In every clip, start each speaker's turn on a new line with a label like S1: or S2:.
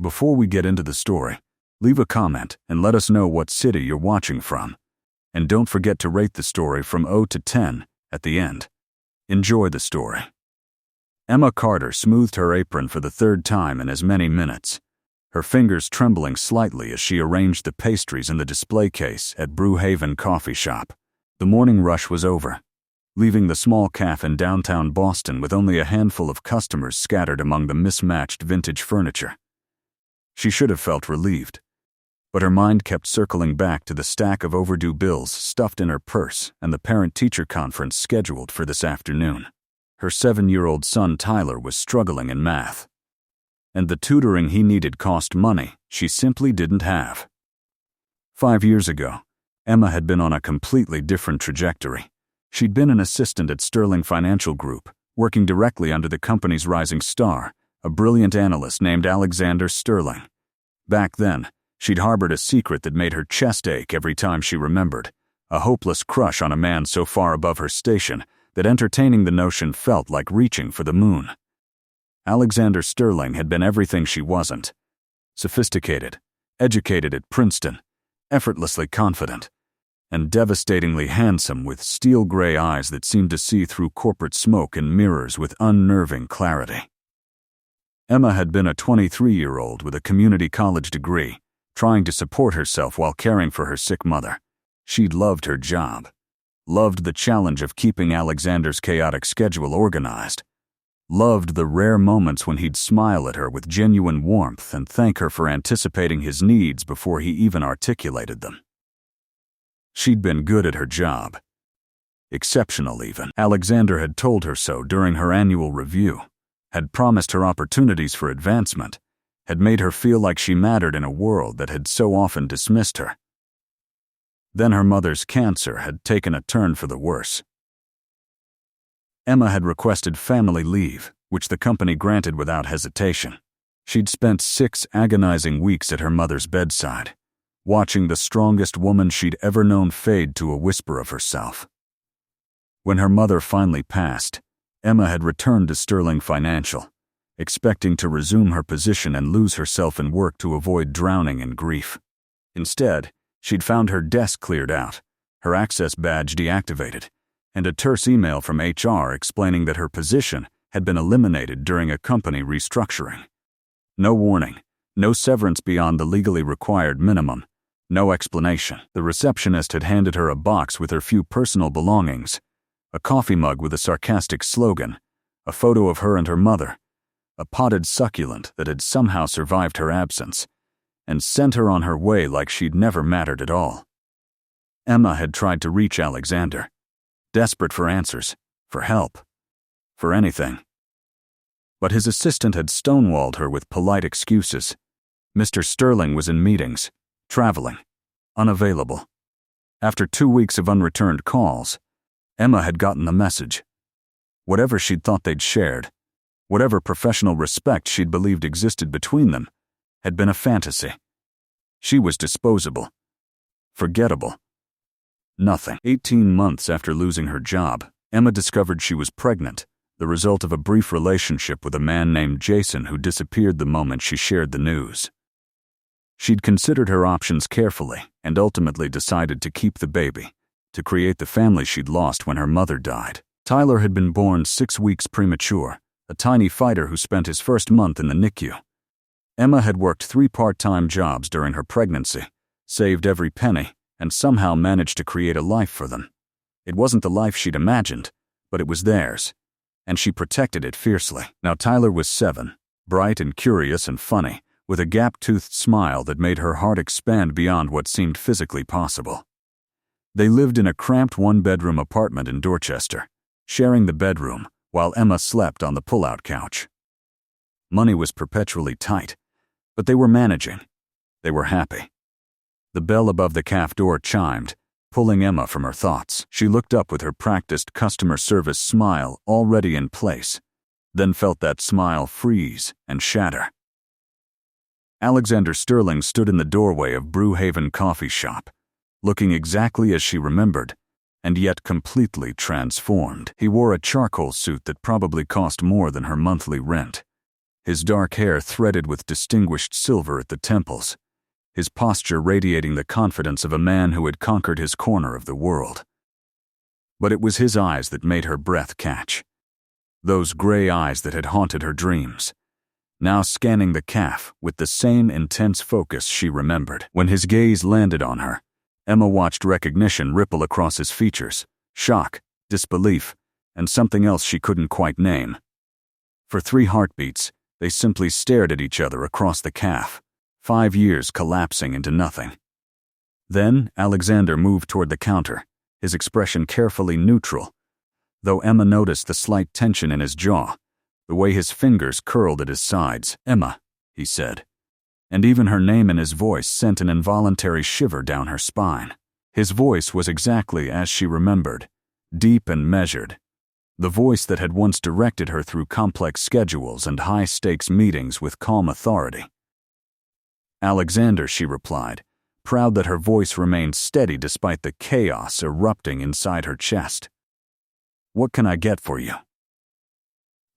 S1: Before we get into the story, leave a comment and let us know what city you're watching from. And don't forget to rate the story from 0 to 10 at the end. Enjoy the story. Emma Carter smoothed her apron for the third time in as many minutes, her fingers trembling slightly as she arranged the pastries in the display case at Brewhaven Coffee Shop. The morning rush was over, leaving the small cafe in downtown Boston with only a handful of customers scattered among the mismatched vintage furniture. She should have felt relieved, but her mind kept circling back to the stack of overdue bills stuffed in her purse and the parent-teacher conference scheduled for this afternoon. Her 7-year-old son Tyler was struggling in math, and the tutoring he needed cost money she simply didn't have. 5 years ago, Emma had been on a completely different trajectory. She'd been an assistant at Sterling Financial Group, working directly under the company's rising star, a brilliant analyst named Alexander Sterling. Back then, she'd harbored a secret that made her chest ache every time she remembered, a hopeless crush on a man so far above her station that entertaining the notion felt like reaching for the moon. Alexander Sterling had been everything she wasn't: sophisticated, educated at Princeton, effortlessly confident, and devastatingly handsome with steel-gray eyes that seemed to see through corporate smoke and mirrors with unnerving clarity. Emma had been a 23-year-old with a community college degree, trying to support herself while caring for her sick mother. She'd loved her job, loved the challenge of keeping Alexander's chaotic schedule organized, loved the rare moments when he'd smile at her with genuine warmth and thank her for anticipating his needs before he even articulated them. She'd been good at her job. Exceptional even. Alexander had told her so during her annual review, had promised her opportunities for advancement, had made her feel like she mattered in a world that had so often dismissed her. Then her mother's cancer had taken a turn for the worse. Emma had requested family leave, which the company granted without hesitation. She'd spent 6 agonizing weeks at her mother's bedside, watching the strongest woman she'd ever known fade to a whisper of herself. When her mother finally passed, Emma had returned to Sterling Financial, expecting to resume her position and lose herself in work to avoid drowning in grief. Instead, she'd found her desk cleared out, her access badge deactivated, and a terse email from HR explaining that her position had been eliminated during a company restructuring. No warning, no severance beyond the legally required minimum, no explanation. The receptionist had handed her a box with her few personal belongings, a coffee mug with a sarcastic slogan, a photo of her and her mother, a potted succulent that had somehow survived her absence, and sent her on her way like she'd never mattered at all. Emma had tried to reach Alexander, desperate for answers, for help, for anything. But his assistant had stonewalled her with polite excuses. Mr. Sterling was in meetings, traveling, unavailable. After 2 weeks of unreturned calls, Emma had gotten the message. Whatever she'd thought they'd shared, whatever professional respect she'd believed existed between them, had been a fantasy. She was disposable, forgettable. Nothing. 18 months after losing her job, Emma discovered she was pregnant, the result of a brief relationship with a man named Jason who disappeared the moment she shared the news. She'd considered her options carefully and ultimately decided to keep the baby, to create the family she'd lost when her mother died. Tyler had been born 6 weeks premature, a tiny fighter who spent his first month in the NICU. Emma had worked 3 part-time jobs during her pregnancy, saved every penny, and somehow managed to create a life for them. It wasn't the life she'd imagined, but it was theirs, and she protected it fiercely. Now Tyler was 7, bright and curious and funny, with a gap-toothed smile that made her heart expand beyond what seemed physically possible. They lived in a cramped 1-bedroom apartment in Dorchester, sharing the bedroom, while Emma slept on the pull-out couch. Money was perpetually tight, but they were managing. They were happy. The bell above the cafe door chimed, pulling Emma from her thoughts. She looked up with her practiced customer service smile already in place, then felt that smile freeze and shatter. Alexander Sterling stood in the doorway of Brewhaven Coffee Shop, looking exactly as she remembered, and yet completely transformed. He wore a charcoal suit that probably cost more than her monthly rent. his dark hair threaded with distinguished silver at the temples, his posture radiating the confidence of a man who had conquered his corner of the world. But it was his eyes that made her breath catch. Those gray eyes that had haunted her dreams, now scanning the calf with the same intense focus she remembered. When his gaze landed on her, Emma watched recognition ripple across his features, shock, disbelief, and something else she couldn't quite name. For 3 heartbeats, they simply stared at each other across the calf, 5 years collapsing into nothing. Then Alexander moved toward the counter, his expression carefully neutral, though Emma noticed the slight tension in his jaw, the way his fingers curled at his sides. "Emma," he said, and even her name in his voice sent an involuntary shiver down her spine. His voice was exactly as she remembered, deep and measured, the voice that had once directed her through complex schedules and high-stakes meetings with calm authority. "Alexander," she replied, proud that her voice remained steady despite the chaos erupting inside her chest. "What can I get for you?"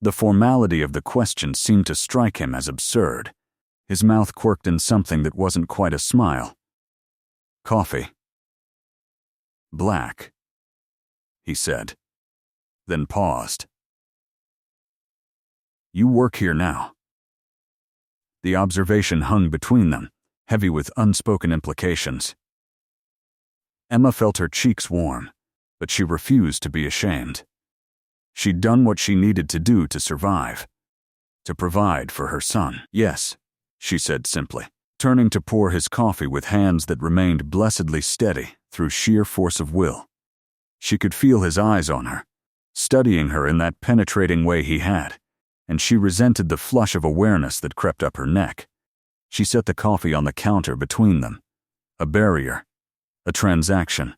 S1: The formality of the question seemed to strike him as absurd. His mouth quirked in something that wasn't quite a smile. "Coffee." "Black," he said, then paused. "You work here now." The observation hung between them, heavy with unspoken implications. Emma felt her cheeks warm, but she refused to be ashamed. She'd done what she needed to do to survive, to provide for her son. "Yes," she said simply, turning to pour his coffee with hands that remained blessedly steady through sheer force of will. She could feel his eyes on her, studying her in that penetrating way he had, and she resented the flush of awareness that crept up her neck. She set the coffee on the counter between them. A barrier. A transaction.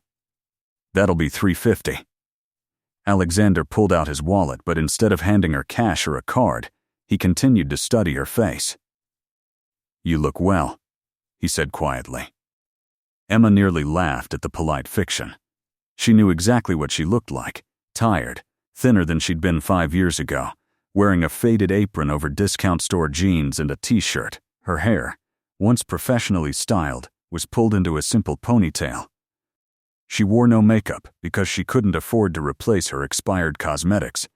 S1: "That'll be $3.50. Alexander pulled out his wallet, but instead of handing her cash or a card, he continued to study her face. "You look well," he said quietly. Emma nearly laughed at the polite fiction. She knew exactly what she looked like, tired, thinner than she'd been 5 years ago, wearing a faded apron over discount store jeans and a t-shirt. Her hair, once professionally styled, was pulled into a simple ponytail. She wore no makeup because she couldn't afford to replace her expired cosmetics,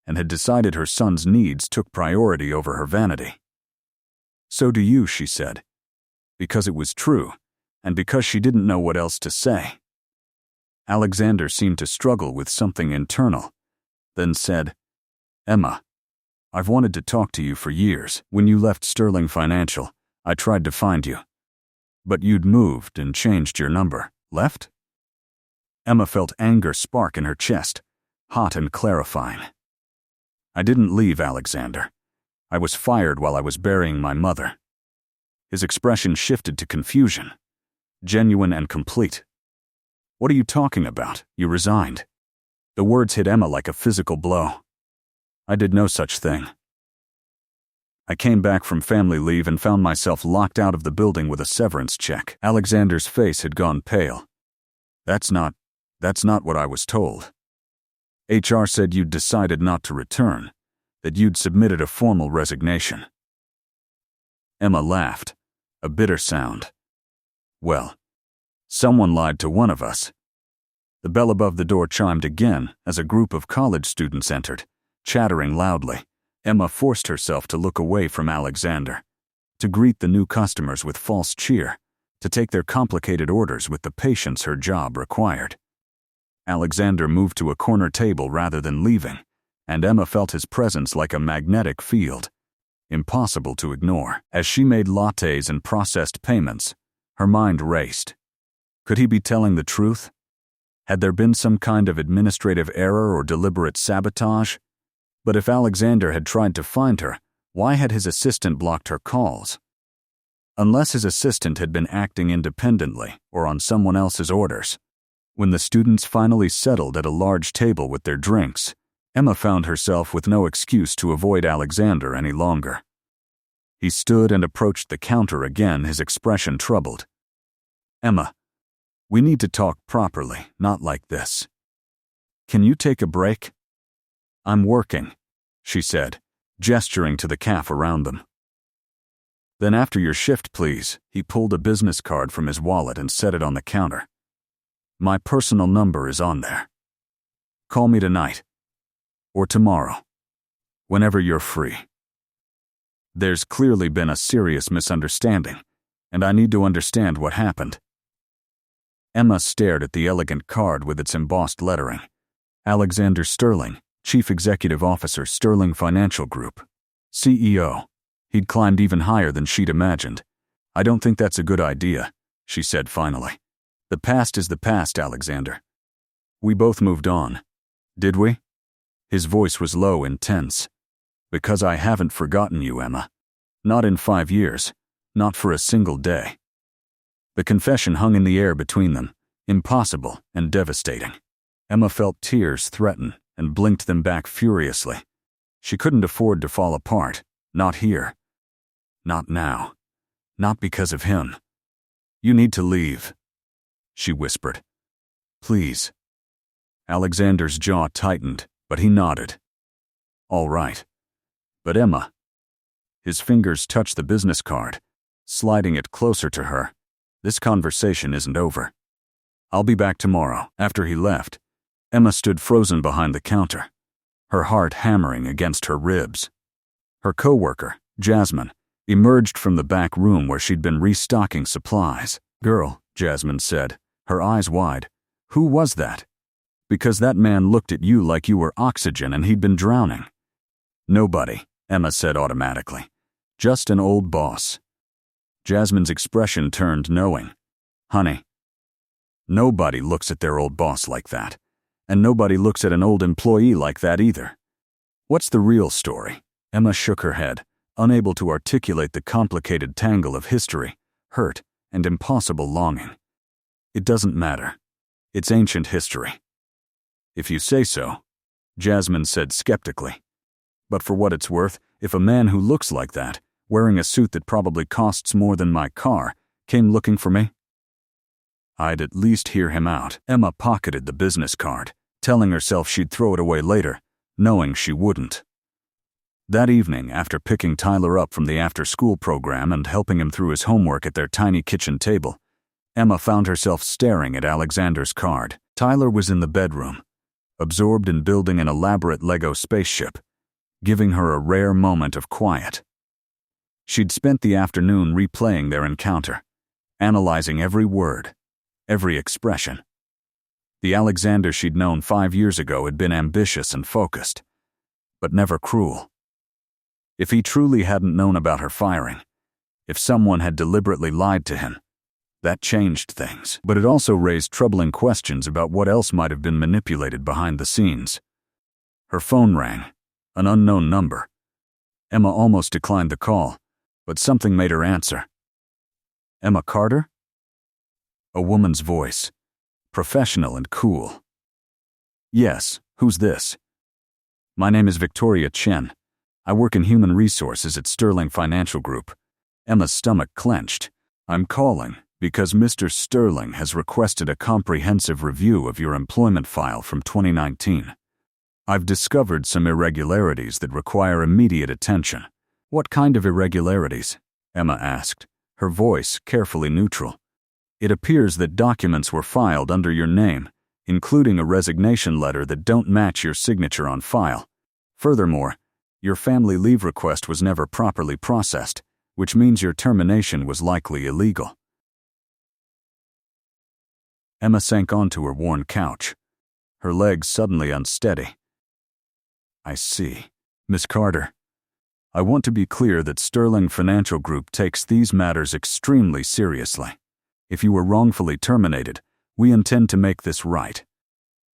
S1: and had decided her son's needs took priority over her vanity. "So do you," she said, because it was true, and because she didn't know what else to say. Alexander seemed to struggle with something internal, then said, "Emma, I've wanted to talk to you for years. When you left Sterling Financial, I tried to find you. But you'd moved and changed your number. Left?" Emma felt anger spark in her chest, hot and clarifying. "I didn't leave, Alexander. I was fired while I was burying my mother." His expression shifted to confusion, genuine and complete. "What are you talking about? You resigned." The words hit Emma like a physical blow. "I did no such thing. I came back from family leave and found myself locked out of the building with a severance check." Alexander's face had gone pale. That's not what I was told. HR said you'd decided not to return, that you'd submitted a formal resignation." Emma laughed, a bitter sound. "Well, someone lied to one of us." The bell above the door chimed again as a group of college students entered, chattering loudly. Emma forced herself to look away from Alexander, to greet the new customers with false cheer, to take their complicated orders with the patience her job required. Alexander moved to a corner table rather than leaving, and Emma felt his presence like a magnetic field, impossible to ignore. As she made lattes and processed payments, her mind raced. Could he be telling the truth? Had there been some kind of administrative error or deliberate sabotage? But if Alexander had tried to find her, why had his assistant blocked her calls? Unless his assistant had been acting independently or on someone else's orders. When the students finally settled at a large table with their drinks, Emma found herself with no excuse to avoid Alexander any longer. He stood and approached the counter again, his expression troubled. "Emma, we need to talk properly, not like this. Can you take a break?" "I'm working," she said, gesturing to the calf around them. Then after your shift, please. He pulled a business card from his wallet and set it on the counter. My personal number is on there. Call me tonight. Or tomorrow. Whenever you're free. There's clearly been a serious misunderstanding, and I need to understand what happened. Emma stared at the elegant card with its embossed lettering. Alexander Sterling, Chief Executive Officer, Sterling Financial Group. CEO. He'd climbed even higher than she'd imagined. I don't think that's a good idea, she said finally. The past is the past, Alexander. We both moved on. Did we? His voice was low and tense. Because I haven't forgotten you, Emma. Not in 5 years. Not for a single day. The confession hung in the air between them, impossible and devastating. Emma felt tears threaten and blinked them back furiously. She couldn't afford to fall apart. Not here. Not now. Not because of him. You need to leave, she whispered. Please. Alexander's jaw tightened, but he nodded. All right. But Emma. His fingers touched the business card, sliding it closer to her. This conversation isn't over. I'll be back tomorrow. After he left, Emma stood frozen behind the counter, her heart hammering against her ribs. Her coworker, Jasmine, emerged from the back room where she'd been restocking supplies. Girl, Jasmine said, her eyes wide. Who was that? Because that man looked at you like you were oxygen and he'd been drowning. Nobody, Emma said automatically. Just an old boss. Jasmine's expression turned knowing. Honey. Nobody looks at their old boss like that. And nobody looks at an old employee like that either. What's the real story? Emma shook her head, unable to articulate the complicated tangle of history, hurt, and impossible longing. It doesn't matter. It's ancient history. If you say so, Jasmine said skeptically. But for what it's worth, if a man who looks like that, wearing a suit that probably costs more than my car, came looking for me, I'd at least hear him out. Emma pocketed the business card, telling herself she'd throw it away later, knowing she wouldn't. That evening, after picking Tyler up from the after-school program and helping him through his homework at their tiny kitchen table, Emma found herself staring at Alexander's card. Tyler was in the bedroom, absorbed in building an elaborate Lego spaceship, giving her a rare moment of quiet. She'd spent the afternoon replaying their encounter, analyzing every word, every expression. The Alexander she'd known 5 years ago had been ambitious and focused, but never cruel. If he truly hadn't known about her firing, if someone had deliberately lied to him, that changed things. But it also raised troubling questions about what else might have been manipulated behind the scenes. Her phone rang, an unknown number. Emma almost declined the call, but something made her answer. Emma Carter? A woman's voice, professional and cool. Yes, who's this? My name is Victoria Chen. I work in human resources at Sterling Financial Group. Emma's stomach clenched. I'm calling because Mr. Sterling has requested a comprehensive review of your employment file from 2019. I've discovered some irregularities that require immediate attention. What kind of irregularities? Emma asked, her voice carefully neutral. It appears that documents were filed under your name, including a resignation letter that don't match your signature on file. Furthermore, your family leave request was never properly processed, which means your termination was likely illegal. Emma sank onto her worn couch, her legs suddenly unsteady. I see. Miss Carter, I want to be clear that Sterling Financial Group takes these matters extremely seriously. If you were wrongfully terminated, we intend to make this right.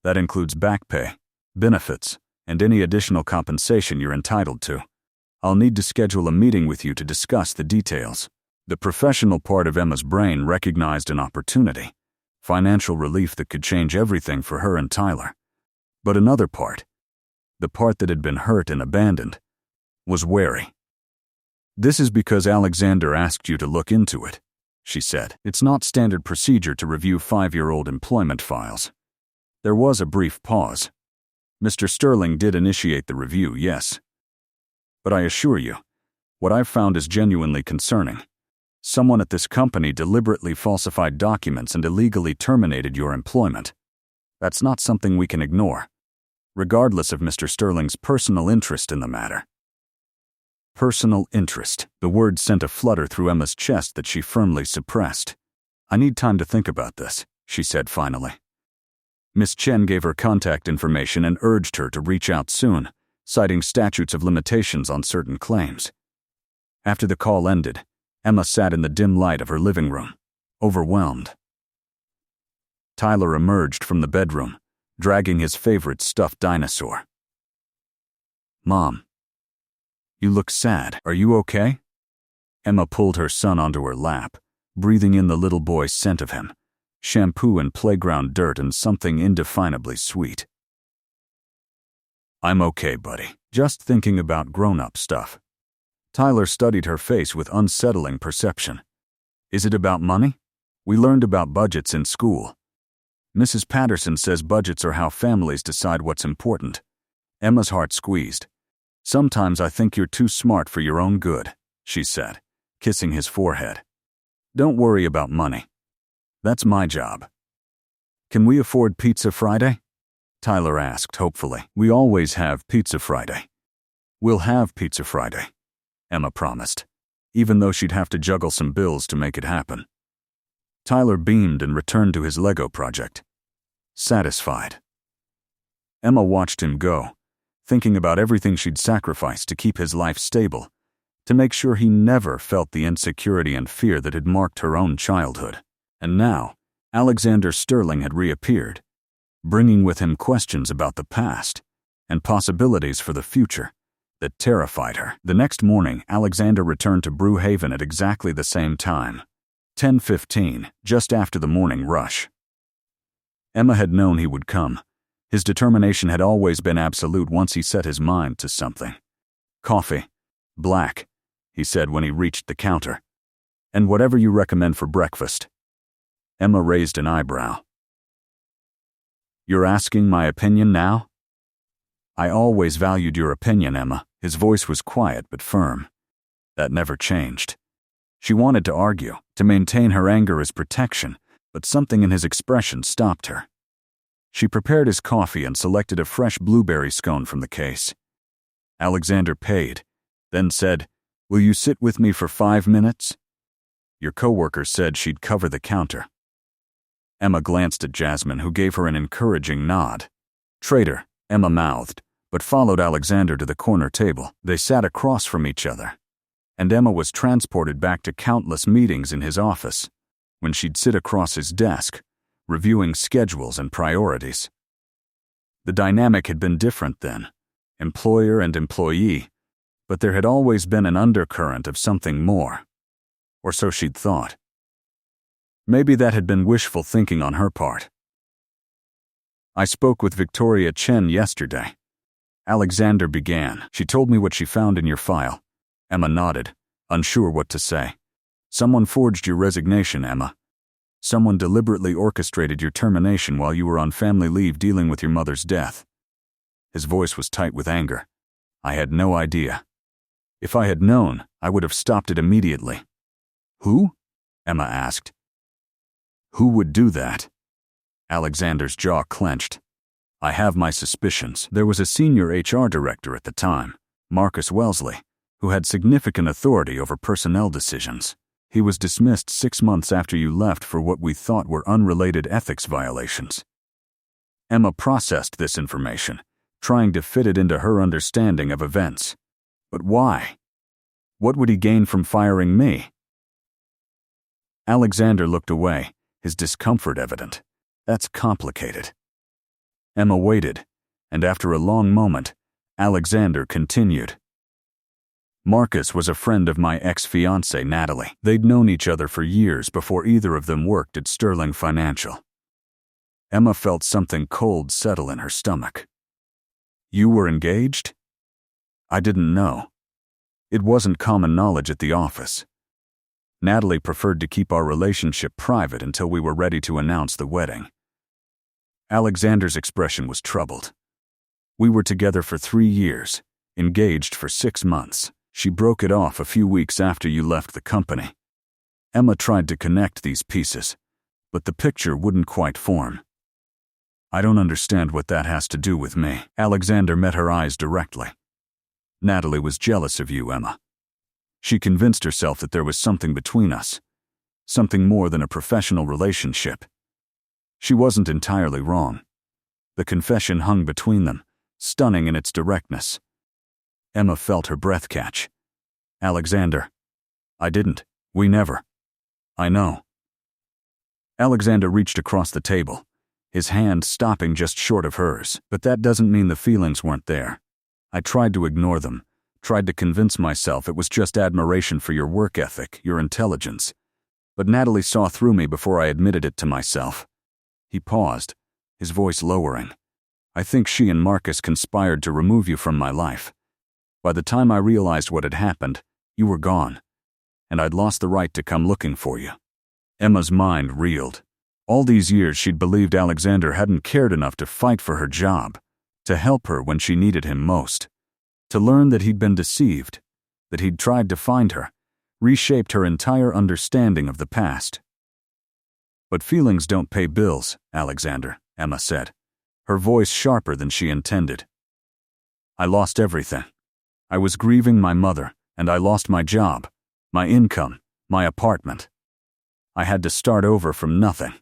S1: That includes back pay, benefits, and any additional compensation you're entitled to. I'll need to schedule a meeting with you to discuss the details. The professional part of Emma's brain recognized an opportunity, financial relief that could change everything for her and Tyler. But another part, the part that had been hurt and abandoned, was wary. This is because Alexander asked you to look into it, she said. It's not standard procedure to review 5-year-old employment files. There was a brief pause. Mr. Sterling did initiate the review, yes. But I assure you, what I've found is genuinely concerning. Someone at this company deliberately falsified documents and illegally terminated your employment. That's not something we can ignore, regardless of Mr. Sterling's personal interest in the matter. Personal interest. The word sent a flutter through Emma's chest that she firmly suppressed. I need time to think about this, she said finally. Miss Chen gave her contact information and urged her to reach out soon, citing statutes of limitations on certain claims. After the call ended, Emma sat in the dim light of her living room, overwhelmed. Tyler emerged from the bedroom, dragging his favorite stuffed dinosaur. Mom, you look sad. Are you okay? Emma pulled her son onto her lap, breathing in the little boy's scent of him, shampoo and playground dirt and something indefinably sweet. I'm okay, buddy. Just thinking about grown-up stuff. Tyler studied her face with unsettling perception. Is it about money? We learned about budgets in school. Mrs. Patterson says budgets are how families decide what's important. Emma's heart squeezed. Sometimes I think you're too smart for your own good, she said, kissing his forehead. Don't worry about money. That's my job. Can we afford Pizza Friday? Tyler asked hopefully. We always have Pizza Friday. We'll have Pizza Friday, Emma promised, even though she'd have to juggle some bills to make it happen. Tyler beamed and returned to his Lego project, satisfied. Emma watched him go, thinking about everything she'd sacrificed to keep his life stable, to make sure he never felt the insecurity and fear that had marked her own childhood. And now, Alexander Sterling had reappeared, bringing with him questions about the past and possibilities for the future that terrified her. The next morning, Alexander returned to Brewhaven at exactly the same time, 10:15, just after the morning rush. Emma had known he would come. His determination had always been absolute once he set his mind to something. Coffee. Black, he said when he reached the counter. And whatever you recommend for breakfast. Emma raised an eyebrow. You're asking my opinion now? I always valued your opinion, Emma. His voice was quiet but firm. That never changed. She wanted to argue, to maintain her anger as protection, but something in his expression stopped her. She prepared his coffee and selected a fresh blueberry scone from the case. Alexander paid, then said, "Will you sit with me for 5 minutes?" Your coworker said she'd cover the counter. Emma glanced at Jasmine, who gave her an encouraging nod. Traitor, Emma mouthed, but followed Alexander to the corner table. They sat across from each other, and Emma was transported back to countless meetings in his office, when she'd sit across his desk, reviewing schedules and priorities. The dynamic had been different then, employer and employee, but there had always been an undercurrent of something more, or so she'd thought. Maybe that had been wishful thinking on her part. I spoke with Victoria Chen yesterday. Alexander began. She told me what she found in your file. Emma nodded, unsure what to say. Someone forged your resignation, Emma. Someone deliberately orchestrated your termination while you were on family leave dealing with your mother's death. His voice was tight with anger. I had no idea. If I had known, I would have stopped it immediately. Who? Emma asked. Who would do that? Alexander's jaw clenched. I have my suspicions. There was a senior HR director at the time, Marcus Wellesley, who had significant authority over personnel decisions. He was dismissed 6 months after you left for what we thought were unrelated ethics violations. Emma processed this information, trying to fit it into her understanding of events. But why? What would he gain from firing me? Alexander looked away, his discomfort evident. That's complicated. Emma waited, and after a long moment, Alexander continued. Marcus was a friend of my ex-fiancée, Natalie. They'd known each other for years before either of them worked at Sterling Financial. Emma felt something cold settle in her stomach. You were engaged? I didn't know. It wasn't common knowledge at the office. Natalie preferred to keep our relationship private until we were ready to announce the wedding. Alexander's expression was troubled. We were together for 3 years, Engaged for 6 months. She broke it off a few weeks after you left the company. Emma tried to connect these pieces, but the picture wouldn't quite form. I don't understand what that has to do with me. Alexander met her eyes directly. Natalie was jealous of you, Emma. She convinced herself that there was something between us, something more than a professional relationship. She wasn't entirely wrong. The confession hung between them, stunning in its directness. Emma felt her breath catch. Alexander. I didn't. We never. I know. Alexander reached across the table, his hand stopping just short of hers. But that doesn't mean the feelings weren't there. I tried to ignore them, tried to convince myself it was just admiration for your work ethic, your intelligence. But Natalie saw through me before I admitted it to myself. He paused, his voice lowering. I think she and Marcus conspired to remove you from my life. By the time I realized what had happened, you were gone, and I'd lost the right to come looking for you. Emma's mind reeled. All these years she'd believed Alexander hadn't cared enough to fight for her job, to help her when she needed him most. To learn that he'd been deceived, that he'd tried to find her, reshaped her entire understanding of the past. But feelings don't pay bills, Alexander, Emma said, her voice sharper than she intended. I lost everything. I was grieving my mother, and I lost my job, my income, my apartment. I had to start over from nothing.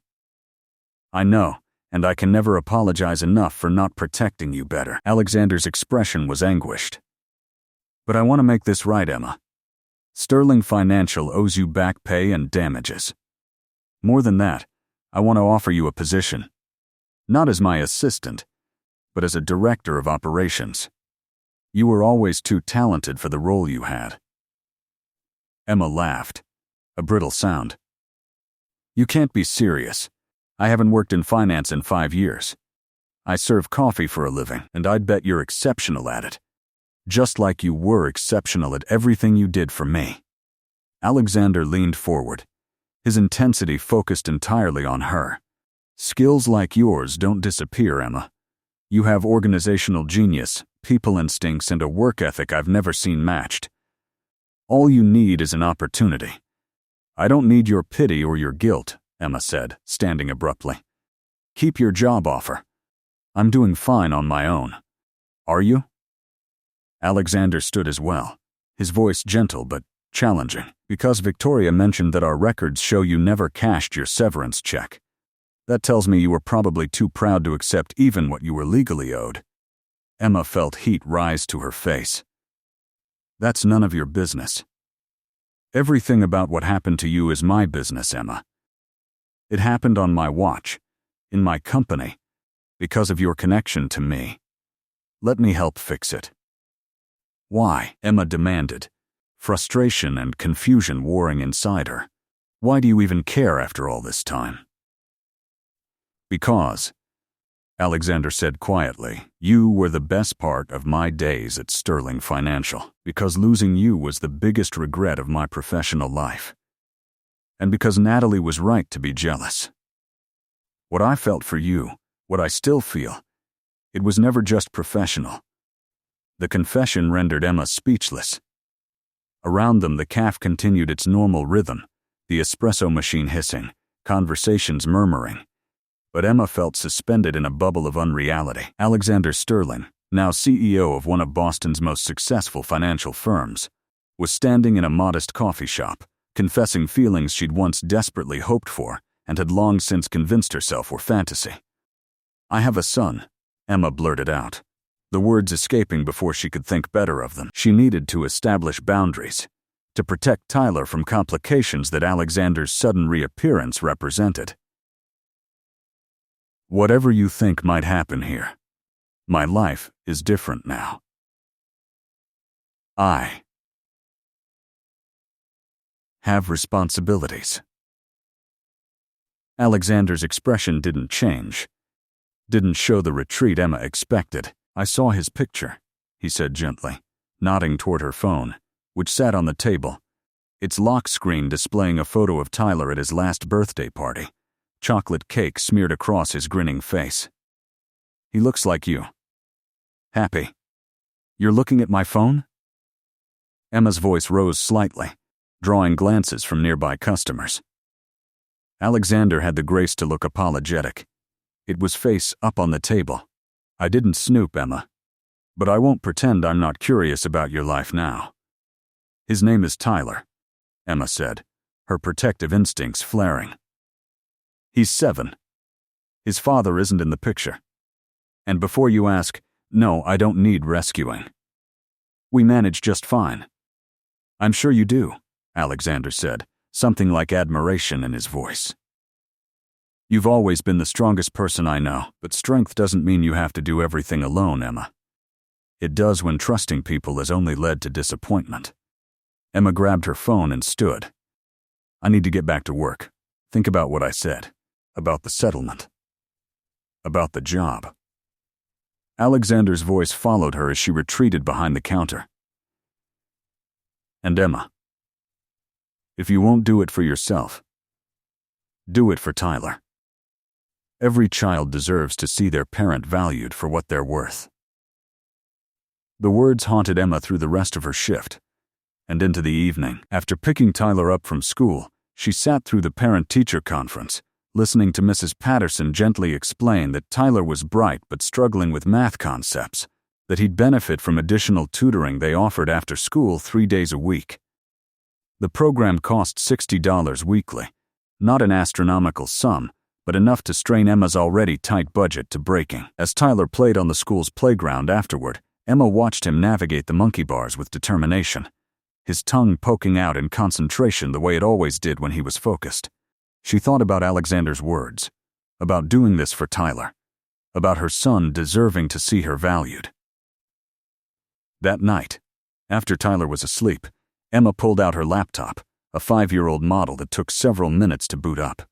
S1: I know, and I can never apologize enough for not protecting you better. Alexander's expression was anguished. But I want to make this right, Emma. Sterling Financial owes you back pay and damages. More than that, I want to offer you a position. Not as my assistant, but as a director of operations. You were always too talented for the role you had. Emma laughed, a brittle sound. You can't be serious. I haven't worked in finance in 5 years. I serve coffee for a living, and I'd bet you're exceptional at it. Just like you were exceptional at everything you did for me. Alexander leaned forward, his intensity focused entirely on her. Skills like yours don't disappear, Emma. You have organizational genius, people instincts, and a work ethic I've never seen matched. All you need is an opportunity. I don't need your pity or your guilt, Emma said, standing abruptly. Keep your job offer. I'm doing fine on my own. Are you? Alexander stood as well, his voice gentle but challenging. Because Victoria mentioned that our records show you never cashed your severance check. That tells me you were probably too proud to accept even what you were legally owed. Emma felt heat rise to her face. That's none of your business. Everything about what happened to you is my business, Emma. It happened on my watch, in my company, because of your connection to me. Let me help fix it. Why? Emma demanded, frustration and confusion warring inside her. Why do you even care after all this time? Because, Alexander said quietly, you were the best part of my days at Sterling Financial, because losing you was the biggest regret of my professional life. And because Natalie was right to be jealous. What I felt for you, what I still feel, it was never just professional. The confession rendered Emma speechless. Around them the cafe continued its normal rhythm, the espresso machine hissing, conversations murmuring. But Emma felt suspended in a bubble of unreality. Alexander Sterling, now CEO of one of Boston's most successful financial firms, was standing in a modest coffee shop, confessing feelings she'd once desperately hoped for and had long since convinced herself were fantasy. I have a son, Emma blurted out, the words escaping before she could think better of them. She needed to establish boundaries, to protect Tyler from complications that Alexander's sudden reappearance represented. Whatever you think might happen here, my life is different now. I have responsibilities. Alexander's expression didn't change, didn't show the retreat Emma expected. I saw his picture, he said gently, nodding toward her phone, which sat on the table, its lock screen displaying a photo of Tyler at his last birthday party. Chocolate cake smeared across his grinning face. He looks like you. Happy. You're looking at my phone? Emma's voice rose slightly, drawing glances from nearby customers. Alexander had the grace to look apologetic. It was face up on the table. I didn't snoop, Emma. But I won't pretend I'm not curious about your life now. His name is Tyler, Emma said, her protective instincts flaring. He's 7. His father isn't in the picture. And before you ask, no, I don't need rescuing. We manage just fine. I'm sure you do, Alexander said, something like admiration in his voice. You've always been the strongest person I know, but strength doesn't mean you have to do everything alone, Emma. It does when trusting people has only led to disappointment. Emma grabbed her phone and stood. I need to get back to work. Think about what I said. About the settlement. About the job. Alexander's voice followed her as she retreated behind the counter. And Emma, if you won't do it for yourself, do it for Tyler. Every child deserves to see their parent valued for what they're worth. The words haunted Emma through the rest of her shift, and into the evening. After picking Tyler up from school, she sat through the parent-teacher conference, listening to Mrs. Patterson gently explain that Tyler was bright but struggling with math concepts, that he'd benefit from additional tutoring they offered after school 3 days a week. The program cost $60 weekly, not an astronomical sum, but enough to strain Emma's already tight budget to breaking. As Tyler played on the school's playground afterward, Emma watched him navigate the monkey bars with determination, his tongue poking out in concentration the way it always did when he was focused. She thought about Alexander's words, about doing this for Tyler, about her son deserving to see her valued. That night, after Tyler was asleep, Emma pulled out her laptop, a 5-year-old model that took several minutes to boot up.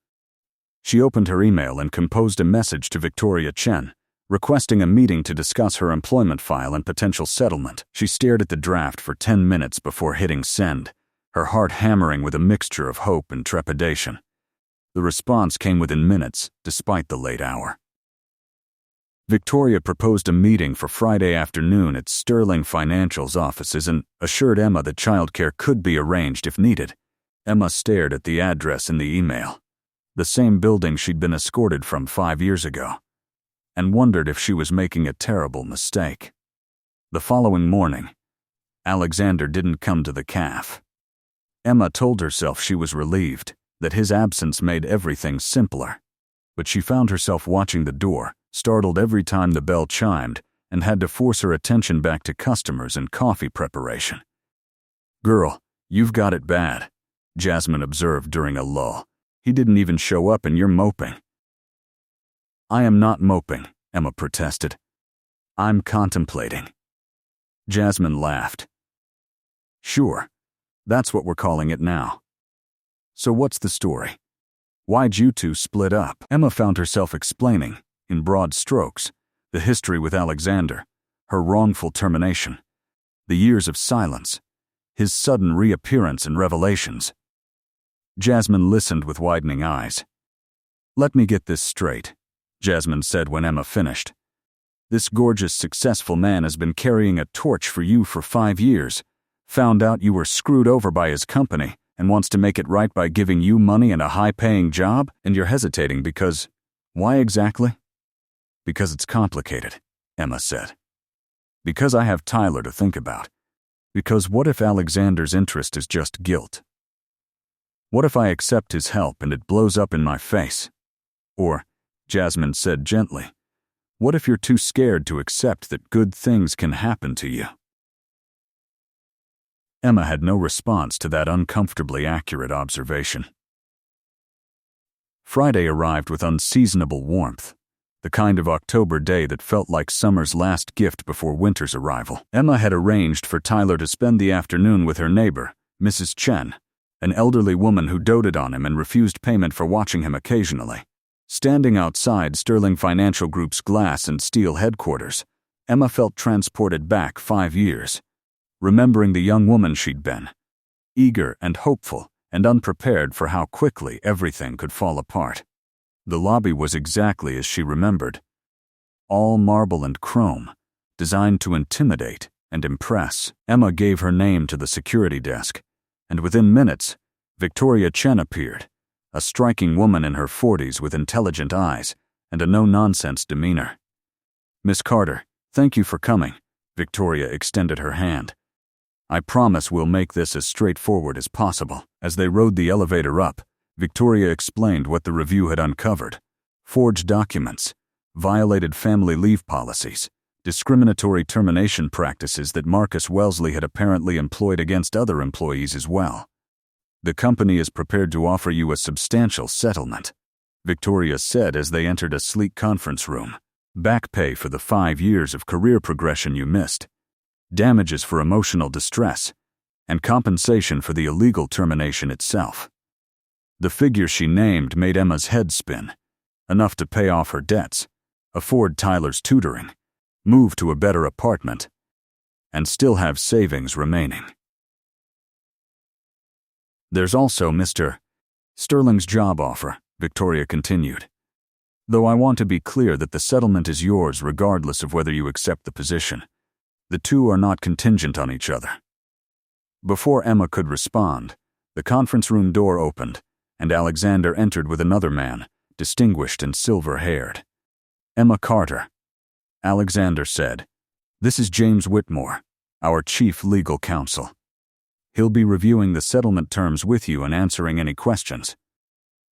S1: She opened her email and composed a message to Victoria Chen, requesting a meeting to discuss her employment file and potential settlement. She stared at the draft for 10 minutes before hitting send, her heart hammering with a mixture of hope and trepidation. The response came within minutes, despite the late hour. Victoria proposed a meeting for Friday afternoon at Sterling Financial's offices and assured Emma that childcare could be arranged if needed. Emma stared at the address in the email, the same building she'd been escorted from 5 years ago, and wondered if she was making a terrible mistake. The following morning, Alexander didn't come to the cafe. Emma told herself she was relieved, that his absence made everything simpler, but she found herself watching the door, startled every time the bell chimed, and had to force her attention back to customers and coffee preparation. "Girl, you've got it bad," Jasmine observed during a lull. "He didn't even show up and you're moping." "I am not moping," Emma protested. "I'm contemplating." Jasmine laughed. "Sure, that's what we're calling it now. So what's the story? Why'd you two split up?" Emma found herself explaining, in broad strokes, the history with Alexander, her wrongful termination, the years of silence, his sudden reappearance and revelations. Jasmine listened with widening eyes. "Let me get this straight," Jasmine said when Emma finished. "This gorgeous, successful man has been carrying a torch for you for 5 years, found out you were screwed over by his company, and wants to make it right by giving you money and a high-paying job, and you're hesitating because... Why exactly?" "Because it's complicated," Emma said. "Because I have Tyler to think about. Because what if Alexander's interest is just guilt? What if I accept his help and it blows up in my face? Or," Jasmine said gently, "what if you're too scared to accept that good things can happen to you?" Emma had no response to that uncomfortably accurate observation. Friday arrived with unseasonable warmth, the kind of October day that felt like summer's last gift before winter's arrival. Emma had arranged for Tyler to spend the afternoon with her neighbor, Mrs. Chen, an elderly woman who doted on him and refused payment for watching him occasionally. Standing outside Sterling Financial Group's glass and steel headquarters, Emma felt transported back 5 years, remembering the young woman she'd been, eager and hopeful and unprepared for how quickly everything could fall apart. The lobby was exactly as she remembered, all marble and chrome, designed to intimidate and impress. Emma gave her name to the security desk, and within minutes, Victoria Chen appeared, a striking woman in her 40s with intelligent eyes and a no-nonsense demeanor. "Miss Carter, thank you for coming." Victoria extended her hand. "I promise we'll make this as straightforward as possible." As they rode the elevator up, Victoria explained what the review had uncovered: forged documents, violated family leave policies, discriminatory termination practices that Marcus Wellesley had apparently employed against other employees as well. "The company is prepared to offer you a substantial settlement," Victoria said as they entered a sleek conference room. "Back pay for the 5 years of career progression you missed, damages for emotional distress, and compensation for the illegal termination itself." The figure she named made Emma's head spin, enough to pay off her debts, afford Tyler's tutoring, move to a better apartment, and still have savings remaining. "There's also Mr. Sterling's job offer," Victoria continued. "Though I want to be clear that the settlement is yours regardless of whether you accept the position. The two are not contingent on each other." Before Emma could respond, the conference room door opened, and Alexander entered with another man, distinguished and silver-haired. "Emma Carter," Alexander said. "This is James Whitmore, our chief legal counsel. He'll be reviewing the settlement terms with you and answering any questions."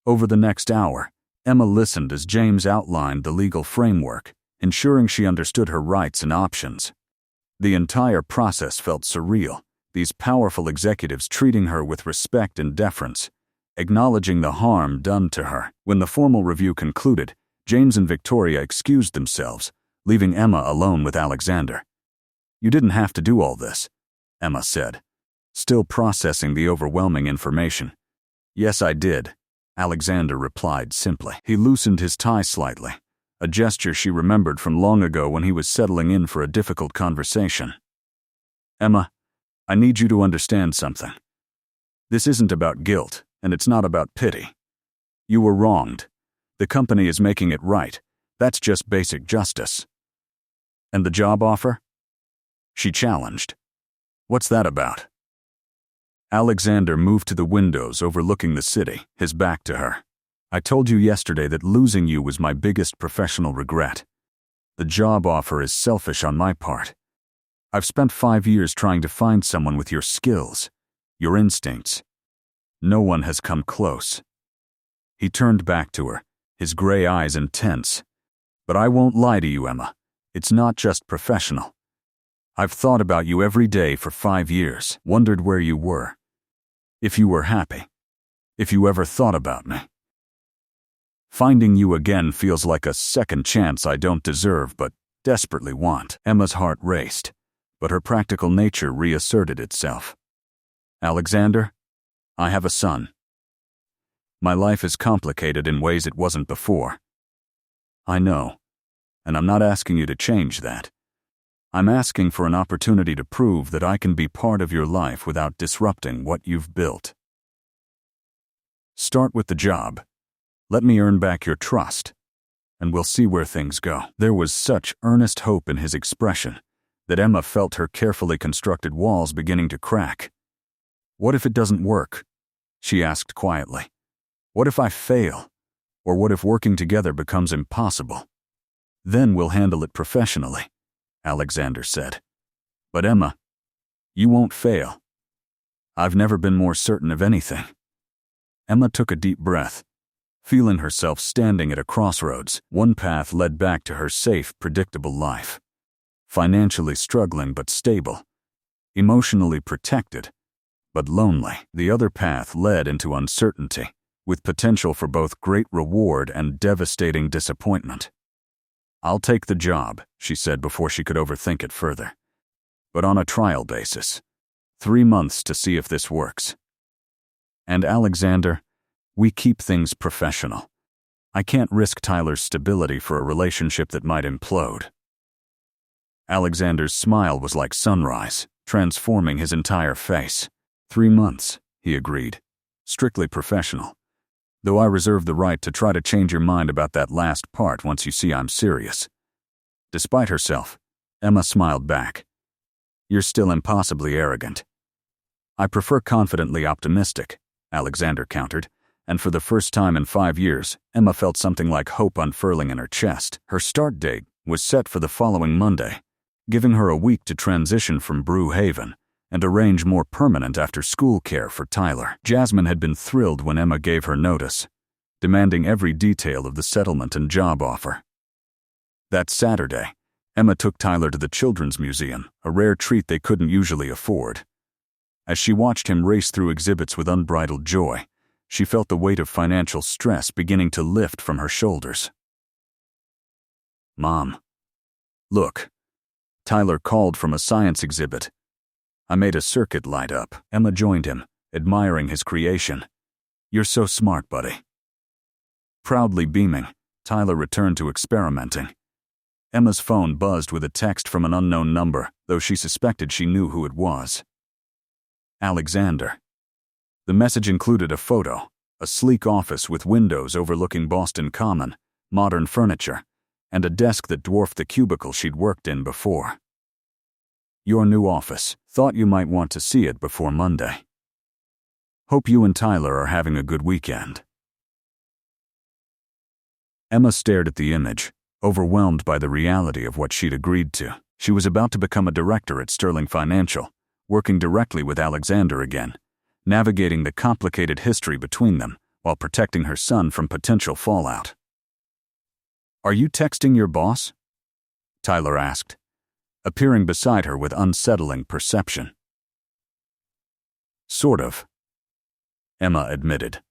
S1: Over the next hour, Emma listened as James outlined the legal framework, ensuring she understood her rights and options. The entire process felt surreal, these powerful executives treating her with respect and deference, acknowledging the harm done to her. When the formal review concluded, James and Victoria excused themselves, leaving Emma alone with Alexander. "You didn't have to do all this," Emma said, still processing the overwhelming information. "Yes, I did," Alexander replied simply. He loosened his tie slightly, a gesture she remembered from long ago when he was settling in for a difficult conversation. "Emma, I need you to understand something. This isn't about guilt, and it's not about pity. You were wronged. The company is making it right. That's just basic justice." "And the job offer?" she challenged. "What's that about?" Alexander moved to the windows overlooking the city, his back to her. "I told you yesterday that losing you was my biggest professional regret. The job offer is selfish on my part. I've spent 5 years trying to find someone with your skills, your instincts. No one has come close." He turned back to her, his gray eyes intense. "But I won't lie to you, Emma. It's not just professional. I've thought about you every day for 5 years, wondered where you were, if you were happy, if you ever thought about me. Finding you again feels like a second chance I don't deserve but desperately want." Emma's heart raced, but her practical nature reasserted itself. "Alexander, I have a son. My life is complicated in ways it wasn't before. I know, and I'm not asking you to change that. I'm asking for an opportunity to prove that I can be part of your life without disrupting what you've built. Start with the job. Let me earn back your trust, and we'll see where things go." There was such earnest hope in his expression that Emma felt her carefully constructed walls beginning to crack. "What if it doesn't work?" she asked quietly. "What if I fail? Or what if working together becomes impossible?" "Then we'll handle it professionally," Alexander said. "But Emma, you won't fail. I've never been more certain of anything." Emma took a deep breath, feeling herself standing at a crossroads. One path led back to her safe, predictable life. Financially struggling but stable. Emotionally protected, but lonely. The other path led into uncertainty, with potential for both great reward and devastating disappointment. "I'll take the job," she said before she could overthink it further. "But on a trial basis. 3 months to see if this works. And Alexander, we keep things professional. I can't risk Tyler's stability for a relationship that might implode." Alexander's smile was like sunrise, transforming his entire face. 3 months, he agreed. Strictly professional. Though I reserve the right to try to change your mind about that last part once you see I'm serious. Despite herself, Emma smiled back. You're still impossibly arrogant. I prefer confidently optimistic, Alexander countered, and for the first time in 5 years, Emma felt something like hope unfurling in her chest. Her start date was set for the following Monday, giving her a week to transition from Brew Haven and arrange more permanent after-school care for Tyler. Jasmine had been thrilled when Emma gave her notice, demanding every detail of the settlement and job offer. That Saturday, Emma took Tyler to the Children's Museum, a rare treat they couldn't usually afford. As she watched him race through exhibits with unbridled joy, she felt the weight of financial stress beginning to lift from her shoulders. "Mom, look," Tyler called from a science exhibit. "I made a circuit light up." Emma joined him, admiring his creation. "You're so smart, buddy." Proudly beaming, Tyler returned to experimenting. Emma's phone buzzed with a text from an unknown number, though she suspected she knew who it was. Alexander. The message included a photo, a sleek office with windows overlooking Boston Common, modern furniture, and a desk that dwarfed the cubicle she'd worked in before. "Your new office. Thought you might want to see it before Monday. Hope you and Tyler are having a good weekend." Emma stared at the image, overwhelmed by the reality of what she'd agreed to. She was about to become a director at Sterling Financial, working directly with Alexander again, navigating the complicated history between them while protecting her son from potential fallout. "Are you texting your boss?" Tyler asked, appearing beside her with unsettling perception. "Sort of," Emma admitted.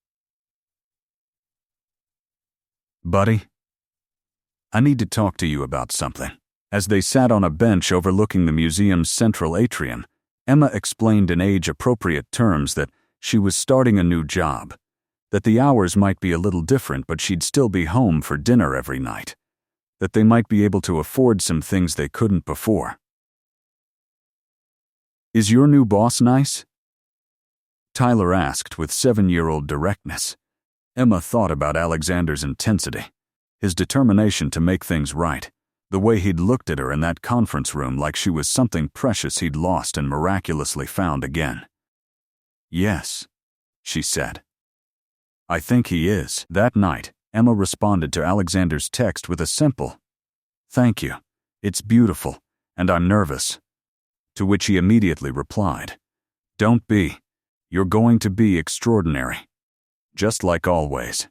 S1: "Buddy, I need to talk to you about something." As they sat on a bench overlooking the museum's central atrium, Emma explained in age-appropriate terms that she was starting a new job, that the hours might be a little different but she'd still be home for dinner every night, that they might be able to afford some things they couldn't before. "Is your new boss nice?" Tyler asked with 7-year-old directness. Emma thought about Alexander's intensity, his determination to make things right, the way he'd looked at her in that conference room like she was something precious he'd lost and miraculously found again. "Yes," she said. "I think he is." That night, Emma responded to Alexander's text with a simple, "Thank you. It's beautiful, and I'm nervous." To which he immediately replied, "Don't be. You're going to be extraordinary. Just like always."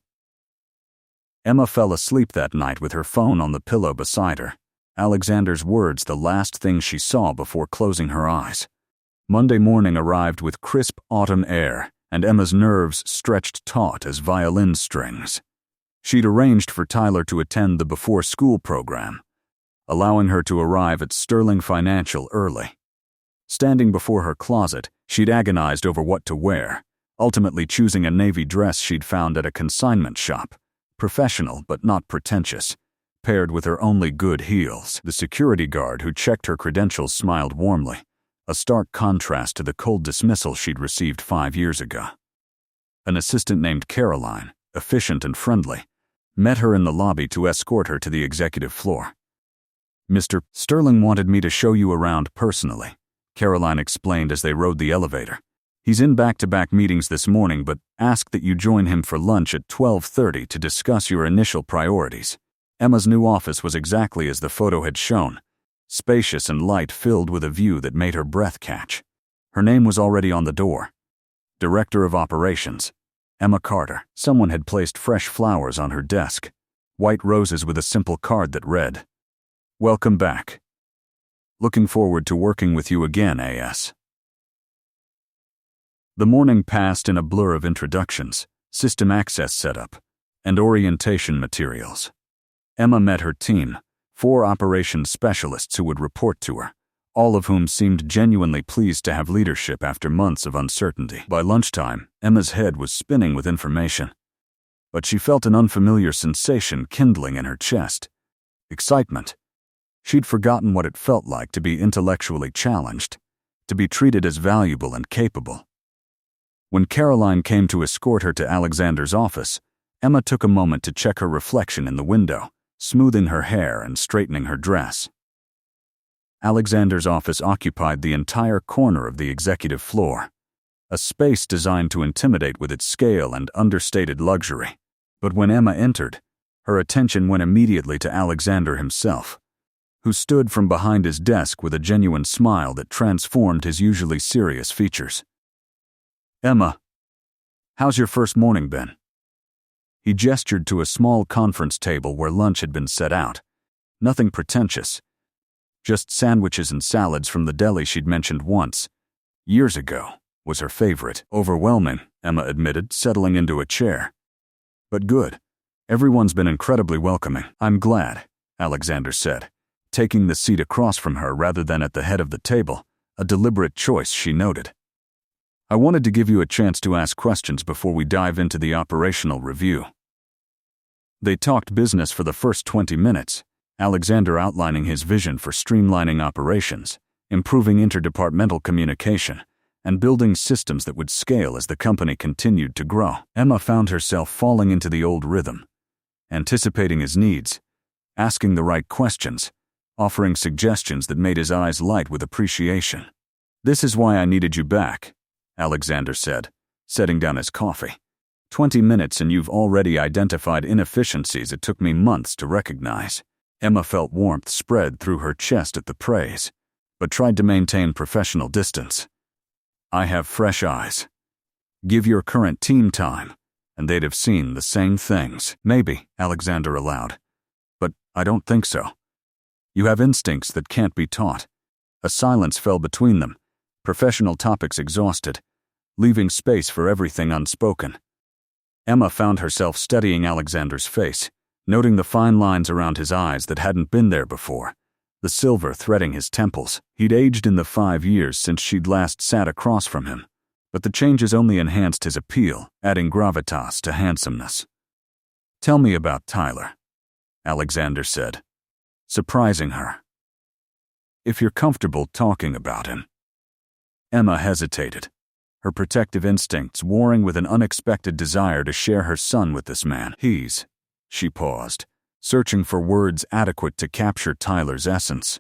S1: Emma fell asleep that night with her phone on the pillow beside her, Alexander's words the last thing she saw before closing her eyes. Monday morning arrived with crisp autumn air, and Emma's nerves stretched taut as violin strings. She'd arranged for Tyler to attend the before-school program, allowing her to arrive at Sterling Financial early. Standing before her closet, she'd agonized over what to wear, ultimately choosing a navy dress she'd found at a consignment shop, professional but not pretentious, paired with her only good heels. The security guard who checked her credentials smiled warmly, a stark contrast to the cold dismissal she'd received 5 years ago. An assistant named Caroline, efficient and friendly, met her in the lobby to escort her to the executive floor. "Mr. Sterling wanted me to show you around personally," Caroline explained as they rode the elevator. "He's in back-to-back meetings this morning, but asked that you join him for lunch at 12:30 to discuss your initial priorities." Emma's new office was exactly as the photo had shown, spacious and light-filled with a view that made her breath catch. Her name was already on the door. Director of Operations, Emma Carter. Someone had placed fresh flowers on her desk, white roses with a simple card that read, "Welcome back. Looking forward to working with you again, A.S." The morning passed in a blur of introductions, system access setup, and orientation materials. Emma met her team, 4 operations specialists who would report to her, all of whom seemed genuinely pleased to have leadership after months of uncertainty. By lunchtime, Emma's head was spinning with information, but she felt an unfamiliar sensation kindling in her chest. Excitement. She'd forgotten what it felt like to be intellectually challenged, to be treated as valuable and capable. When Caroline came to escort her to Alexander's office, Emma took a moment to check her reflection in the window, smoothing her hair and straightening her dress. Alexander's office occupied the entire corner of the executive floor, a space designed to intimidate with its scale and understated luxury. But when Emma entered, her attention went immediately to Alexander himself, who stood from behind his desk with a genuine smile that transformed his usually serious features. "Emma, how's your first morning been?" He gestured to a small conference table where lunch had been set out. Nothing pretentious, just sandwiches and salads from the deli she'd mentioned once, years ago, was her favorite. "Overwhelming," Emma admitted, settling into a chair. "But good. Everyone's been incredibly welcoming." "I'm glad," Alexander said, taking the seat across from her rather than at the head of the table, a deliberate choice, she noted. "I wanted to give you a chance to ask questions before we dive into the operational review." They talked business for the first 20 minutes, Alexander outlining his vision for streamlining operations, improving interdepartmental communication, and building systems that would scale as the company continued to grow. Emma found herself falling into the old rhythm, anticipating his needs, asking the right questions, offering suggestions that made his eyes light with appreciation. "This is why I needed you back," Alexander said, setting down his coffee. 20 minutes and you've already identified inefficiencies it took me months to recognize." Emma felt warmth spread through her chest at the praise, but tried to maintain professional distance. "I have fresh eyes. Give your current team time, and they'd have seen the same things." "Maybe," Alexander allowed, "but I don't think so. You have instincts that can't be taught." A silence fell between them, professional topics exhausted, leaving space for everything unspoken. Emma found herself studying Alexander's face, noting the fine lines around his eyes that hadn't been there before, the silver threading his temples. He'd aged in the 5 years since she'd last sat across from him, but the changes only enhanced his appeal, adding gravitas to handsomeness. "Tell me about Tyler," Alexander said, surprising her. "If you're comfortable talking about him." Emma hesitated, her protective instincts warring with an unexpected desire to share her son with this man. She paused, searching for words adequate to capture Tyler's essence.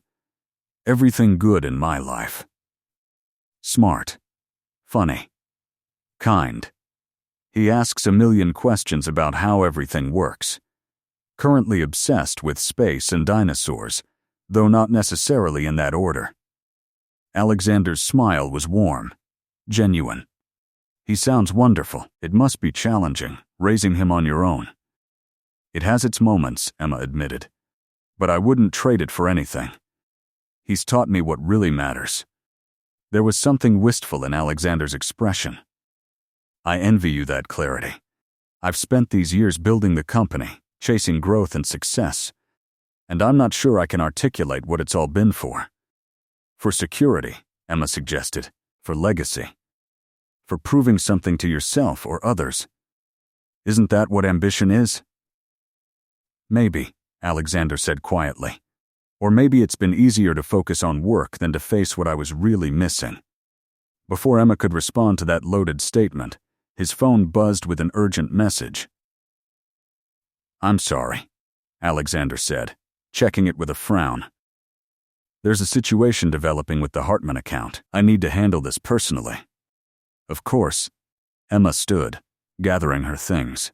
S1: "Everything good in my life. Smart. Funny. Kind. He asks a million questions about how everything works. Currently obsessed with space and dinosaurs, though not necessarily in that order." Alexander's smile was warm, genuine. "He sounds wonderful. It must be challenging, raising him on your own." "It has its moments," Emma admitted, "but I wouldn't trade it for anything. He's taught me what really matters." There was something wistful in Alexander's expression. "I envy you that clarity. I've spent these years building the company, chasing growth and success, and I'm not sure I can articulate what it's all been for." "For security," Emma suggested, "for legacy, for proving something to yourself or others. Isn't that what ambition is?" "Maybe," Alexander said quietly. "Or maybe it's been easier to focus on work than to face what I was really missing." Before Emma could respond to that loaded statement, his phone buzzed with an urgent message. "I'm sorry," Alexander said, checking it with a frown. "There's a situation developing with the Hartman account. I need to handle this personally." "Of course." Emma stood, gathering her things.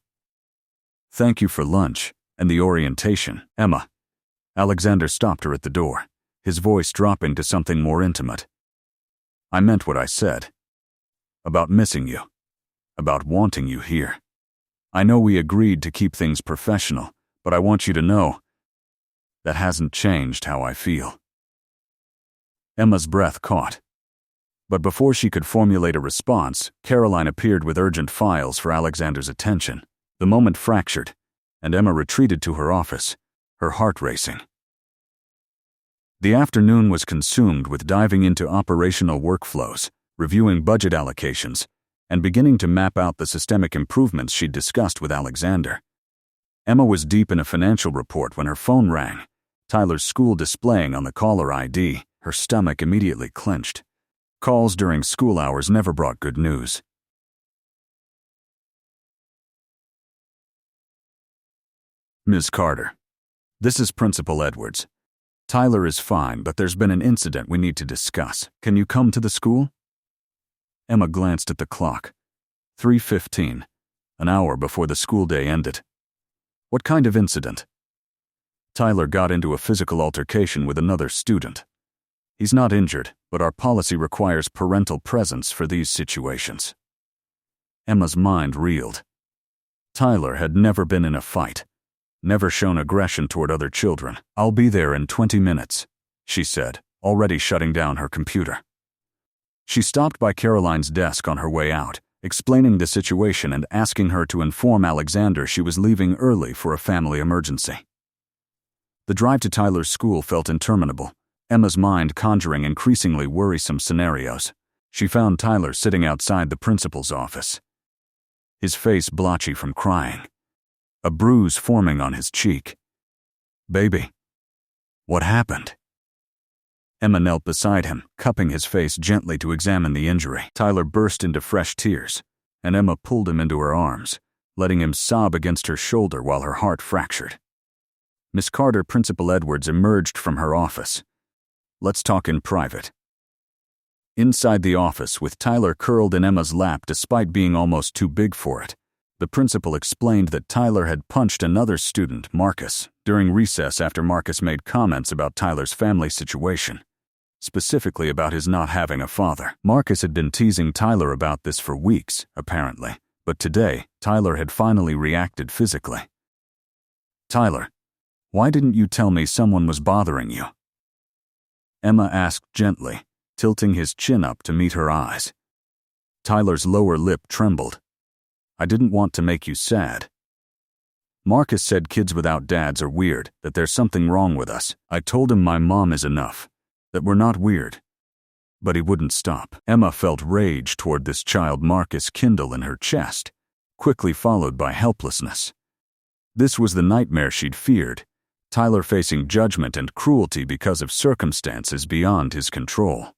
S1: "Thank you for lunch and the orientation, Emma." Alexander stopped her at the door, his voice dropping to something more intimate. "I meant what I said. About missing you. About wanting you here. I know we agreed to keep things professional, but I want you to know that hasn't changed how I feel." Emma's breath caught. But before she could formulate a response, Caroline appeared with urgent files for Alexander's attention. The moment fractured, and Emma retreated to her office, her heart racing. The afternoon was consumed with diving into operational workflows, reviewing budget allocations, and beginning to map out the systemic improvements she'd discussed with Alexander. Emma was deep in a financial report when her phone rang, Tyler's school displaying on the caller ID. Her stomach immediately clenched. Calls during school hours never brought good news. "Ms. Carter, this is Principal Edwards. Tyler is fine, but there's been an incident we need to discuss. Can you come to the school? Emma glanced at the clock. 3:15, an hour before the school day ended. What kind of incident? Tyler got into a physical altercation with another student. He's not injured, but our policy requires parental presence for these situations. Emma's mind reeled. Tyler had never been in a fight, never shown aggression toward other children. I'll be there in 20 minutes, she said, already shutting down her computer. She stopped by Caroline's desk on her way out, explaining the situation and asking her to inform Alexander she was leaving early for a family emergency. The drive to Tyler's school felt interminable, Emma's mind conjuring increasingly worrisome scenarios. She found Tyler sitting outside the principal's office, his face blotchy from crying, a bruise forming on his cheek. Baby, what happened? Emma knelt beside him, cupping his face gently to examine the injury. Tyler burst into fresh tears, and Emma pulled him into her arms, letting him sob against her shoulder while her heart fractured. Miss Carter, Principal Edwards, emerged from her office. Let's talk in private. Inside the office, with Tyler curled in Emma's lap despite being almost too big for it, the principal explained that Tyler had punched another student, Marcus, during recess after Marcus made comments about Tyler's family situation, specifically about his not having a father. Marcus had been teasing Tyler about this for weeks, apparently, but today, Tyler had finally reacted physically. Tyler, why didn't you tell me someone was bothering you? Emma asked gently, tilting his chin up to meet her eyes. Tyler's lower lip trembled. I didn't want to make you sad. Marcus said kids without dads are weird, that there's something wrong with us. I told him my mom is enough, that we're not weird. But he wouldn't stop. Emma felt rage toward this child Marcus kindle in her chest, quickly followed by helplessness. This was the nightmare she'd feared, Tyler facing judgment and cruelty because of circumstances beyond his control.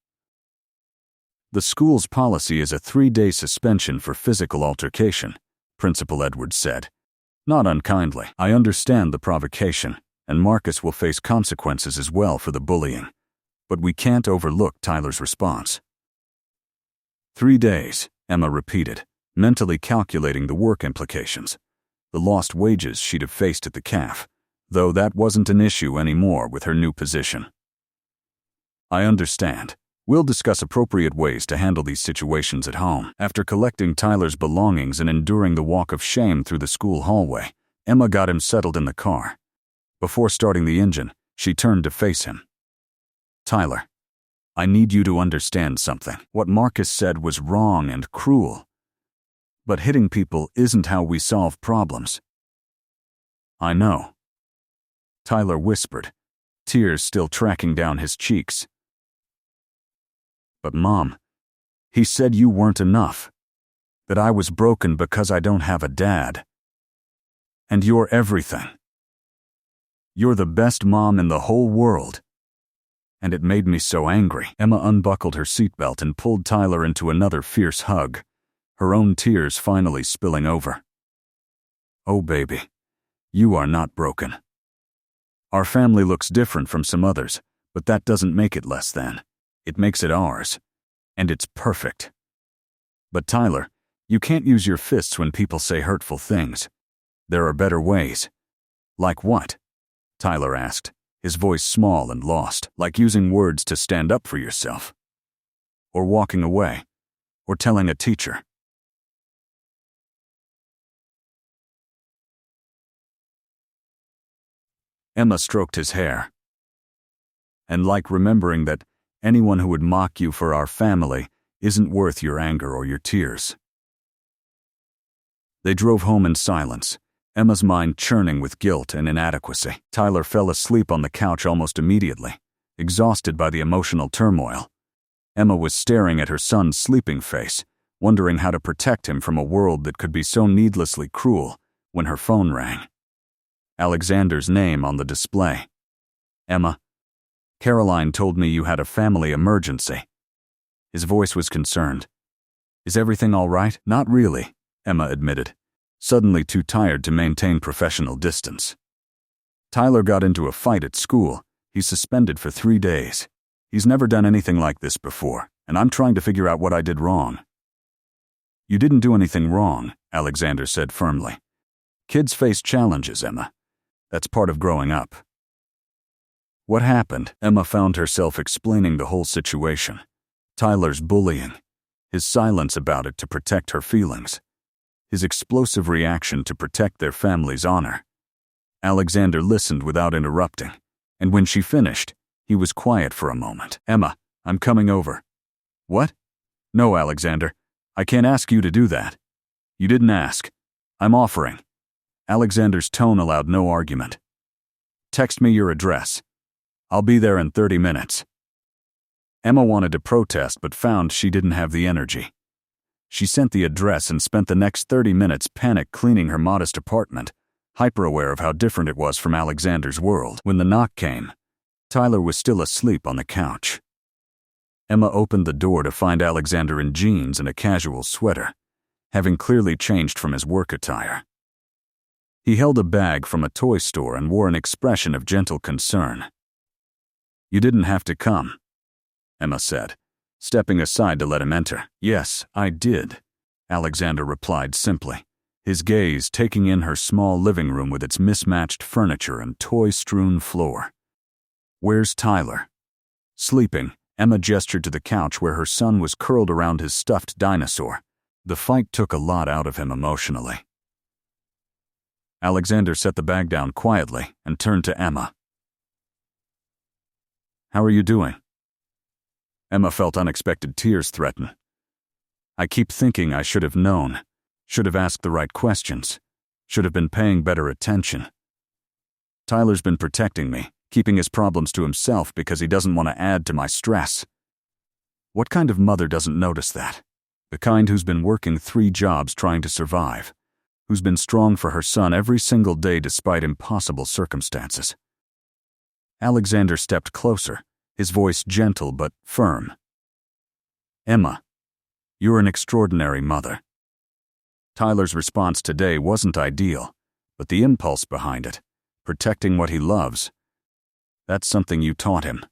S1: The school's policy is a 3-day suspension for physical altercation, Principal Edwards said. Not unkindly. I understand the provocation, and Marcus will face consequences as well for the bullying. But we can't overlook Tyler's response. 3 days, Emma repeated, mentally calculating the work implications, the lost wages she'd have faced at the CAF, though that wasn't an issue anymore with her new position. I understand. We'll discuss appropriate ways to handle these situations at home. After collecting Tyler's belongings and enduring the walk of shame through the school hallway, Emma got him settled in the car. Before starting the engine, she turned to face him. Tyler, I need you to understand something. What Marcus said was wrong and cruel. But hitting people isn't how we solve problems. I know. Tyler whispered, tears still tracking down his cheeks. But Mom, he said you weren't enough. That I was broken because I don't have a dad. And you're everything. You're the best mom in the whole world. And it made me so angry. Emma unbuckled her seatbelt and pulled Tyler into another fierce hug, her own tears finally spilling over. Oh baby, you are not broken. Our family looks different from some others, but that doesn't make it less than. It makes it ours. And it's perfect. But Tyler, you can't use your fists when people say hurtful things. There are better ways. Like what? Tyler asked, his voice small and lost, like using words to stand up for yourself. Or walking away. Or telling a teacher. Emma stroked his hair. And like remembering that anyone who would mock you for our family isn't worth your anger or your tears. They drove home in silence, Emma's mind churning with guilt and inadequacy. Tyler fell asleep on the couch almost immediately, exhausted by the emotional turmoil. Emma was staring at her son's sleeping face, wondering how to protect him from a world that could be so needlessly cruel, when her phone rang. Alexander's name on the display. Emma, Caroline told me you had a family emergency. His voice was concerned. Is everything all right? Not really, Emma admitted, suddenly too tired to maintain professional distance. Tyler got into a fight at school, He's suspended for 3 days. He's never done anything like this before, and I'm trying to figure out what I did wrong." "You didn't do anything wrong," Alexander said firmly. "Kids face challenges, Emma. That's part of growing up." What happened? Emma found herself explaining the whole situation. Tyler's bullying, his silence about it to protect her feelings, his explosive reaction to protect their family's honor. Alexander listened without interrupting, and when she finished, he was quiet for a moment. "Emma, I'm coming over." "What?" "No, Alexander. I can't ask you to do that." "You didn't ask. I'm offering." Alexander's tone allowed no argument. "Text me your address. I'll be there in 30 minutes. Emma wanted to protest but found she didn't have the energy. She sent the address and spent the next 30 minutes panic cleaning her modest apartment, hyper-aware of how different it was from Alexander's world. When the knock came, Tyler was still asleep on the couch. Emma opened the door to find Alexander in jeans and a casual sweater, having clearly changed from his work attire. He held a bag from a toy store and wore an expression of gentle concern. "You didn't have to come," Emma said, stepping aside to let him enter. "Yes, I did," Alexander replied simply, his gaze taking in her small living room with its mismatched furniture and toy-strewn floor. "Where's Tyler?" Sleeping, Emma gestured to the couch where her son was curled around his stuffed dinosaur. The fight took a lot out of him emotionally. Alexander set the bag down quietly and turned to Emma. "How are you doing?" Emma felt unexpected tears threaten. "I keep thinking I should have known, should have asked the right questions, should have been paying better attention. Tyler's been protecting me, keeping his problems to himself because he doesn't want to add to my stress. What kind of mother doesn't notice that? The kind who's been working 3 jobs trying to survive, who's been strong for her son every single day despite impossible circumstances." Alexander stepped closer, his voice gentle but firm. "Emma, you're an extraordinary mother." Tyler's response today wasn't ideal, but the impulse behind it, protecting what he loves, that's something you taught him.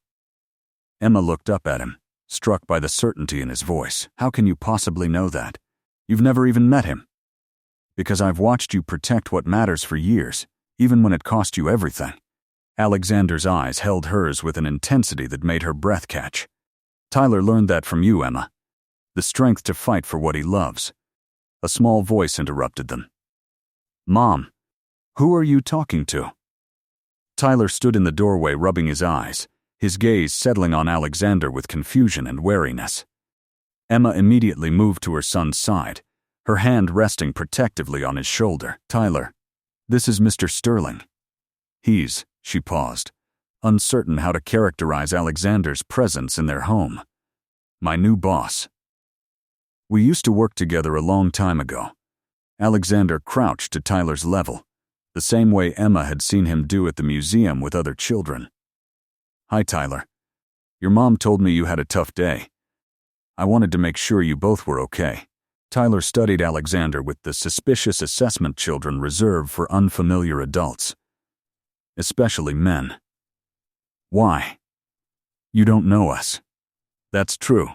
S1: Emma looked up at him, struck by the certainty in his voice. "How can you possibly know that? You've never even met him." "Because I've watched you protect what matters for years, even when it cost you everything." Alexander's eyes held hers with an intensity that made her breath catch. "Tyler learned that from you, Emma. The strength to fight for what he loves." A small voice interrupted them. "Mom, who are you talking to?" Tyler stood in the doorway rubbing his eyes, his gaze settling on Alexander with confusion and wariness. Emma immediately moved to her son's side, her hand resting protectively on his shoulder. "Tyler, this is Mr. Sterling. He's," she paused, uncertain how to characterize Alexander's presence in their home, "my new boss. We used to work together a long time ago." Alexander crouched to Tyler's level, the same way Emma had seen him do at the museum with other children. "Hi, Tyler. Your mom told me you had a tough day. I wanted to make sure you both were okay." Tyler studied Alexander with the suspicious assessment children reserve for unfamiliar adults, especially men. "Why? You don't know us." "That's true,"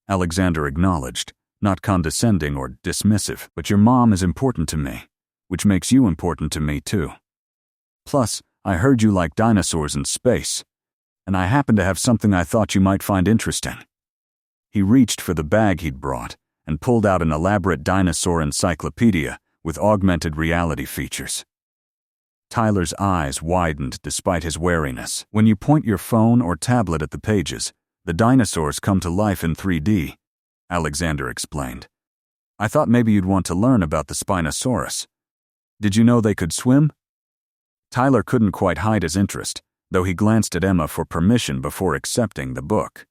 S1: Alexander acknowledged, not condescending or dismissive. "But your mom is important to me, which makes you important to me too. Plus, I heard you like dinosaurs and space, and I happen to have something I thought you might find interesting." He reached for the bag he'd brought and pulled out an elaborate dinosaur encyclopedia with augmented reality features. Tyler's eyes widened despite his wariness. "When you point your phone or tablet at the pages, the dinosaurs come to life in 3D, Alexander explained. "I thought maybe you'd want to learn about the Spinosaurus. Did you know they could swim?" Tyler couldn't quite hide his interest, though he glanced at Emma for permission before accepting the book.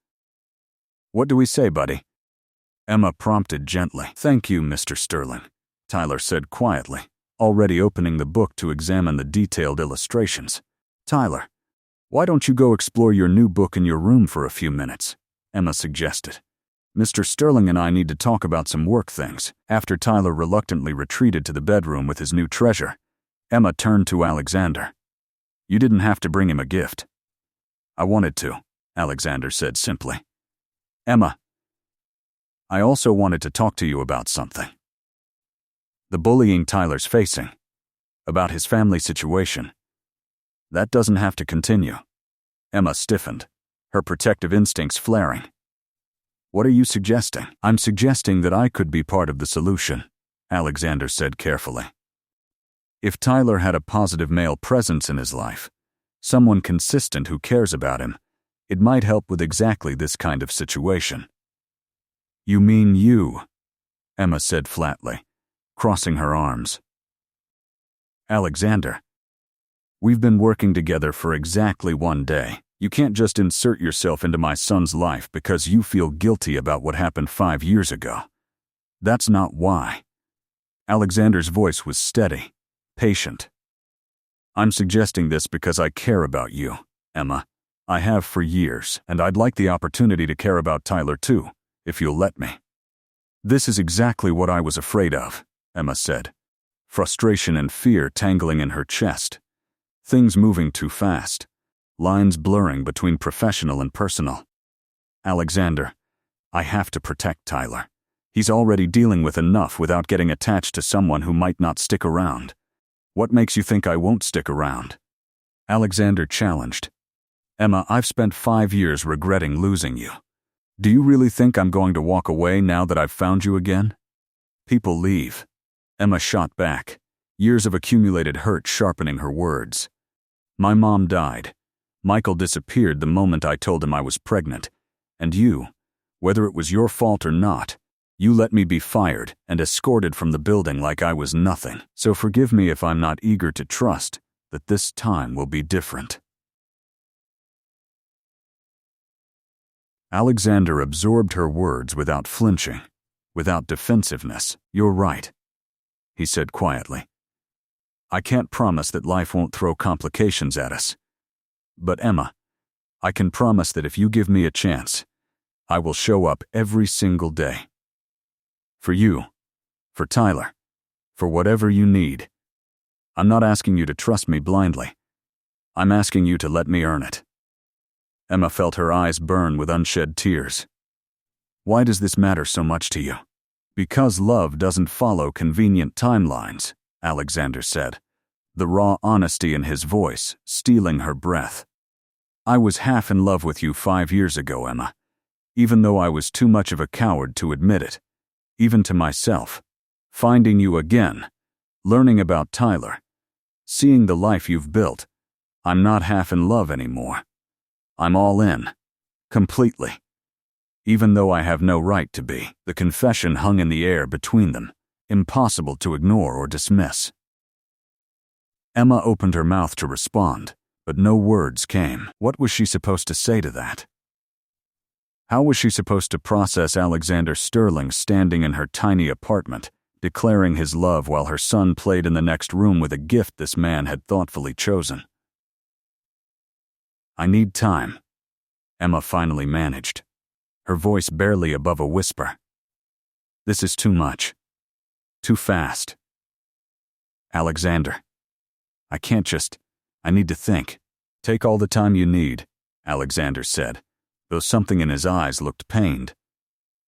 S1: "What do we say, buddy?" Emma prompted gently. "Thank you, Mr. Sterling," Tyler said quietly, already opening the book to examine the detailed illustrations. "Tyler, why don't you go explore your new book in your room for a few minutes?" Emma suggested. "Mr. Sterling and I need to talk about some work things." After Tyler reluctantly retreated to the bedroom with his new treasure, Emma turned to Alexander. "You didn't have to bring him a gift." I wanted to, Alexander said simply. Emma, I also wanted to talk to you about something. The bullying Tyler's facing. About his family situation. That doesn't have to continue. Emma stiffened, her protective instincts flaring. What are you suggesting? I'm suggesting that I could be part of the solution, Alexander said carefully. If Tyler had a positive male presence in his life, someone consistent who cares about him, it might help with exactly this kind of situation. You mean you? Emma said flatly, crossing her arms. Alexander, we've been working together for exactly 1 day. You can't just insert yourself into my son's life because you feel guilty about what happened 5 years ago. That's not why. Alexander's voice was steady, patient. I'm suggesting this because I care about you, Emma. I have for years, and I'd like the opportunity to care about Tyler too, if you'll let me. This is exactly what I was afraid of, Emma said, frustration and fear tangling in her chest, things moving too fast, lines blurring between professional and personal. Alexander, I have to protect Tyler. He's already dealing with enough without getting attached to someone who might not stick around. What makes you think I won't stick around? Alexander challenged. Emma, I've spent 5 years regretting losing you. Do you really think I'm going to walk away now that I've found you again? People leave. Emma shot back, years of accumulated hurt sharpening her words. My mom died. Michael disappeared the moment I told him I was pregnant. And you, whether it was your fault or not, you let me be fired and escorted from the building like I was nothing. So forgive me if I'm not eager to trust that this time will be different. Alexander absorbed her words without flinching, without defensiveness. You're right, he said quietly. I can't promise that life won't throw complications at us. But Emma, I can promise that if you give me a chance, I will show up every single day. For you, for Tyler, for whatever you need. I'm not asking you to trust me blindly. I'm asking you to let me earn it. Emma felt her eyes burn with unshed tears. Why does this matter so much to you? Because love doesn't follow convenient timelines, Alexander said, the raw honesty in his voice stealing her breath. I was half in love with you 5 years ago, Emma, even though I was too much of a coward to admit it, even to myself. Finding you again, learning about Tyler, seeing the life you've built, I'm not half in love anymore. I'm all in, completely. Even though I have no right to be, the confession hung in the air between them, impossible to ignore or dismiss. Emma opened her mouth to respond, but no words came. What was she supposed to say to that? How was she supposed to process Alexander Sterling standing in her tiny apartment, declaring his love while her son played in the next room with a gift this man had thoughtfully chosen? I need time, Emma finally managed, her voice barely above a whisper. This is too much. Too fast. Alexander, I can't just, I need to think. Take all the time you need, Alexander said, though something in his eyes looked pained.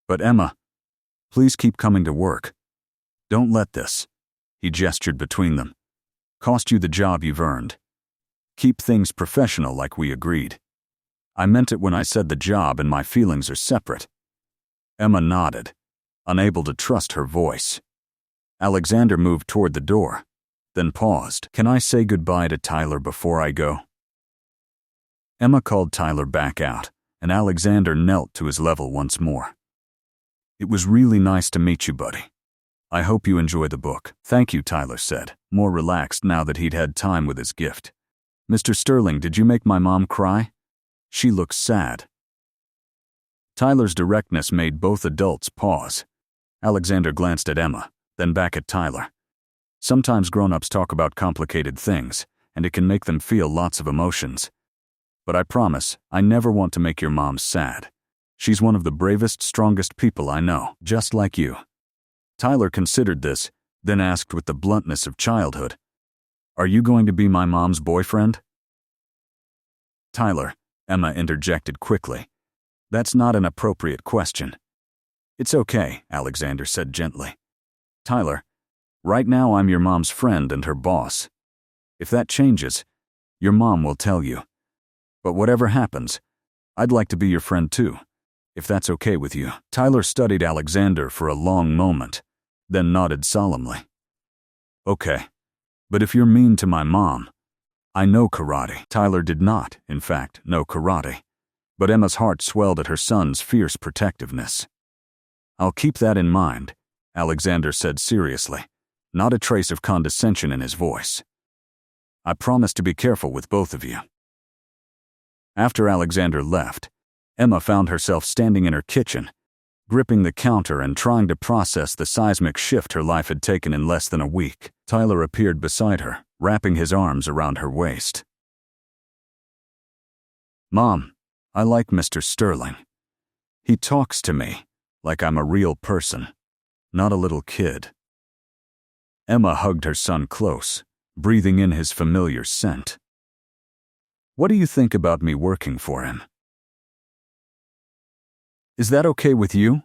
S1: But Emma, please keep coming to work. Don't let this, he gestured between them, cost you the job you've earned. Keep things professional like we agreed. I meant it when I said the job and my feelings are separate. Emma nodded, unable to trust her voice. Alexander moved toward the door, then paused. Can I say goodbye to Tyler before I go? Emma called Tyler back out, and Alexander knelt to his level once more. It was really nice to meet you, buddy. I hope you enjoy the book. Thank you, Tyler said, more relaxed now that he'd had time with his gift. Mr. Sterling, did you make my mom cry? She looked sad. Tyler's directness made both adults pause. Alexander glanced at Emma, then back at Tyler. Sometimes grown-ups talk about complicated things, and it can make them feel lots of emotions. But I promise, I never want to make your mom sad. She's one of the bravest, strongest people I know, just like you. Tyler considered this, then asked with the bluntness of childhood, Are you going to be my mom's boyfriend? Tyler, Emma interjected quickly. That's not an appropriate question. It's okay, Alexander said gently. Tyler, right now I'm your mom's friend and her boss. If that changes, your mom will tell you. But whatever happens, I'd like to be your friend too, if that's okay with you. Tyler studied Alexander for a long moment, then nodded solemnly. Okay, but if you're mean to my mom, I know karate. Tyler did not, in fact, know karate, but Emma's heart swelled at her son's fierce protectiveness. I'll keep that in mind, Alexander said seriously, not a trace of condescension in his voice. I promise to be careful with both of you. After Alexander left, Emma found herself standing in her kitchen, gripping the counter and trying to process the seismic shift her life had taken in less than a week. Tyler appeared beside her, wrapping his arms around her waist. Mom, I like Mr. Sterling. He talks to me like I'm a real person, not a little kid. Emma hugged her son close, breathing in his familiar scent. What do you think about me working for him? Is that okay with you?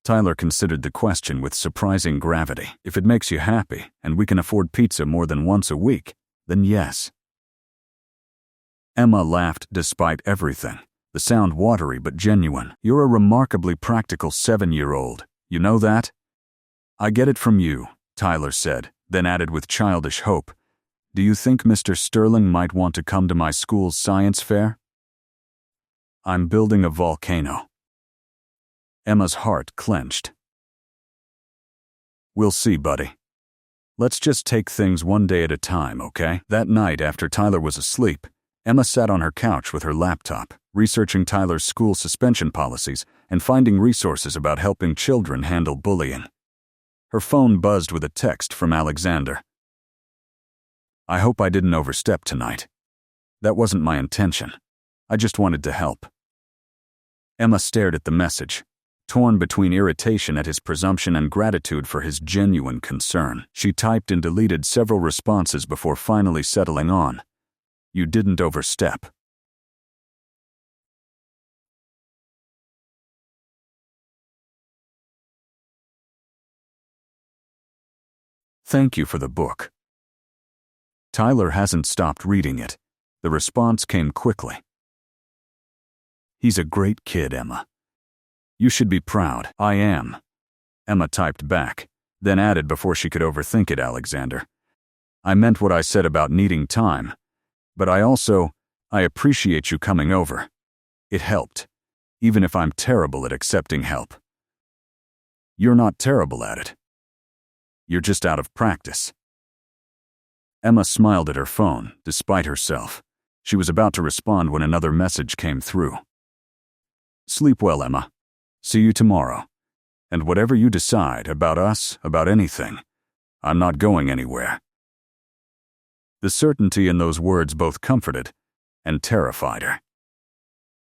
S1: Tyler considered the question with surprising gravity. If it makes you happy and we can afford pizza more than once a week, then yes. Emma laughed despite everything, the sound watery but genuine. You're a remarkably practical 7-year-old, you know that? I get it from you, Tyler said, then added with childish hope, do you think Mr. Sterling might want to come to my school's science fair? I'm building a volcano. Emma's heart clenched. We'll see, buddy. Let's just take things one day at a time, okay? That night, after Tyler was asleep, Emma sat on her couch with her laptop, researching Tyler's school suspension policies and finding resources about helping children handle bullying. Her phone buzzed with a text from Alexander. I hope I didn't overstep tonight. That wasn't my intention. I just wanted to help. Emma stared at the message, torn between irritation at his presumption and gratitude for his genuine concern. She typed and deleted several responses before finally settling on, You didn't overstep. Thank you for the book. Tyler hasn't stopped reading it. The response came quickly. He's a great kid, Emma. You should be proud. I am. Emma typed back, then added before she could overthink it, Alexander. I meant what I said about needing time, but I appreciate you coming over. It helped, even if I'm terrible at accepting help. You're not terrible at it. You're just out of practice. Emma smiled at her phone, despite herself. She was about to respond when another message came through. Sleep well, Emma. See you tomorrow. And whatever you decide about us, about anything, I'm not going anywhere. The certainty in those words both comforted and terrified her.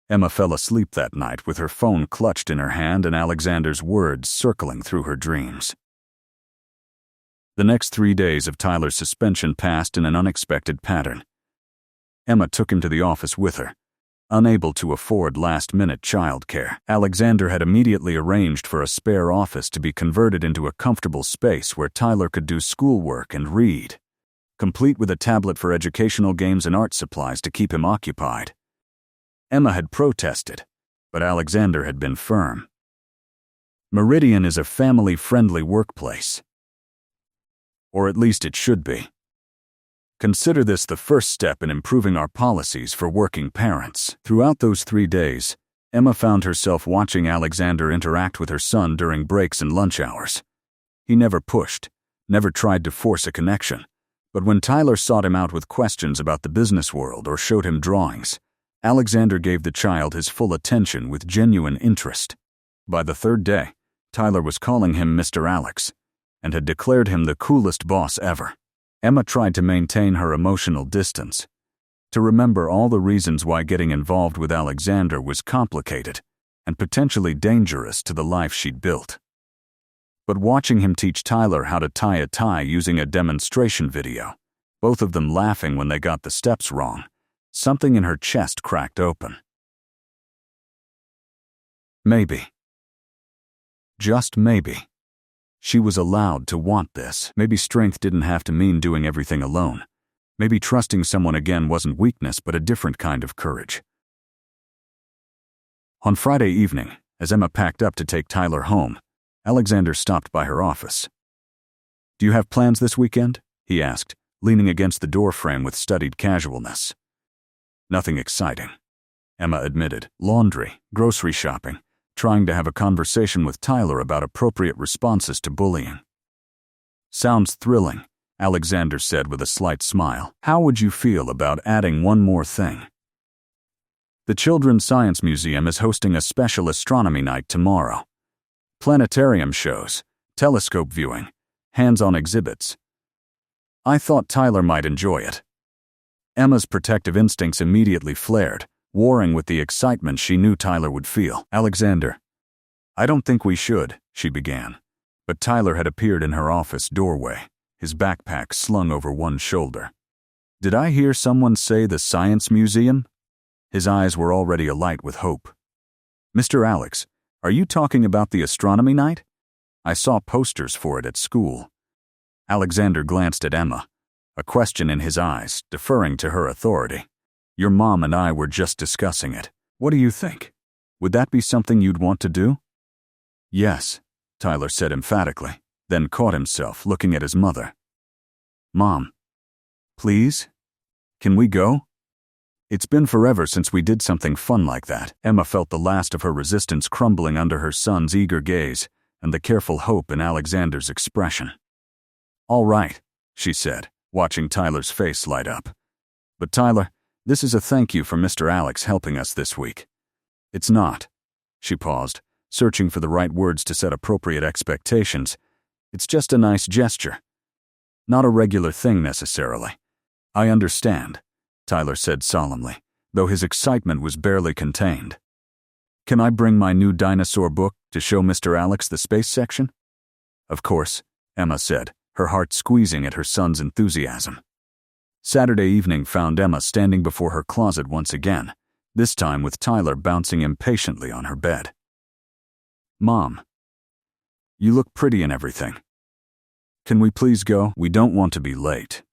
S1: Emma fell asleep that night with her phone clutched in her hand and Alexander's words circling through her dreams. The next 3 days of Tyler's suspension passed in an unexpected pattern. Emma took him to the office with her, unable to afford last-minute childcare. Alexander had immediately arranged for a spare office to be converted into a comfortable space where Tyler could do schoolwork and read, complete with a tablet for educational games and art supplies to keep him occupied. Emma had protested, but Alexander had been firm. Meridian is a family-friendly workplace. Or at least it should be. Consider this the first step in improving our policies for working parents. Throughout those 3 days, Emma found herself watching Alexander interact with her son during breaks and lunch hours. He never pushed, never tried to force a connection, but when Tyler sought him out with questions about the business world or showed him drawings, Alexander gave the child his full attention with genuine interest. By the 3rd day, Tyler was calling him Mr. Alex, and had declared him the coolest boss ever. Emma tried to maintain her emotional distance, to remember all the reasons why getting involved with Alexander was complicated and potentially dangerous to the life she'd built. But watching him teach Tyler how to tie a tie using a demonstration video, both of them laughing when they got the steps wrong, Something in her chest cracked open. Maybe. Just maybe. She was allowed to want this. Maybe strength didn't have to mean doing everything alone. Maybe trusting someone again wasn't weakness but a different kind of courage. On Friday evening, as Emma packed up to take Tyler home, Alexander stopped by her office. "Do you have plans this weekend?" he asked, leaning against the doorframe with studied casualness. "Nothing exciting," Emma admitted. "Laundry, grocery shopping, trying to have a conversation with Tyler about appropriate responses to bullying." "Sounds thrilling," Alexander said with a slight smile. "How would you feel about adding one more thing?" The Children's Science Museum is hosting a special astronomy night tomorrow. Planetarium shows, telescope viewing, hands-on exhibits. I thought Tyler might enjoy it. Emma's protective instincts immediately flared, warring with the excitement she knew Tyler would feel. "Alexander, I don't think we should," she began. But Tyler had appeared in her office doorway, his backpack slung over one shoulder. "Did I hear someone say the Science Museum?" His eyes were already alight with hope. "Mr. Alex, are you talking about the astronomy night? I saw posters for it at school." Alexander glanced at Emma, a question in his eyes, deferring to her authority. "Your mom and I were just discussing it. What do you think? Would that be something you'd want to do?" "Yes," Tyler said emphatically, then caught himself looking at his mother. "Mom, please? Can we go? It's been forever since we did something fun like that." Emma felt the last of her resistance crumbling under her son's eager gaze and the careful hope in Alexander's expression. "All right," she said, watching Tyler's face light up. "But Tyler, this is a thank you for Mr. Alex helping us this week." "It's not." She paused, searching for the right words to set appropriate expectations. "It's just a nice gesture. Not a regular thing necessarily." "I understand," Tyler said solemnly, though his excitement was barely contained. "Can I bring my new dinosaur book to show Mr. Alex the space section?" "Of course," Emma said, her heart squeezing at her son's enthusiasm. Saturday evening found Emma standing before her closet once again, this time with Tyler bouncing impatiently on her bed. "Mom, you look pretty and everything. Can we please go? We don't want to be late."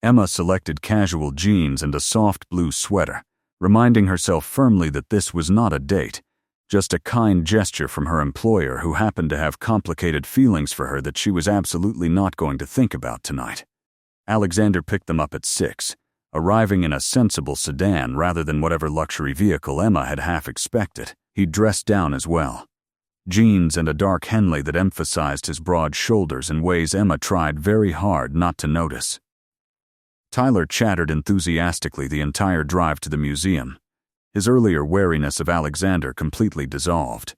S1: Emma selected casual jeans and a soft blue sweater, reminding herself firmly that this was not a date, just a kind gesture from her employer who happened to have complicated feelings for her that she was absolutely not going to think about tonight. Alexander picked them up at 6, arriving in a sensible sedan rather than whatever luxury vehicle Emma had half expected. He dressed down as well. Jeans and a dark Henley that emphasized his broad shoulders in ways Emma tried very hard not to notice. Tyler chattered enthusiastically the entire drive to the museum, his earlier wariness of Alexander completely dissolved.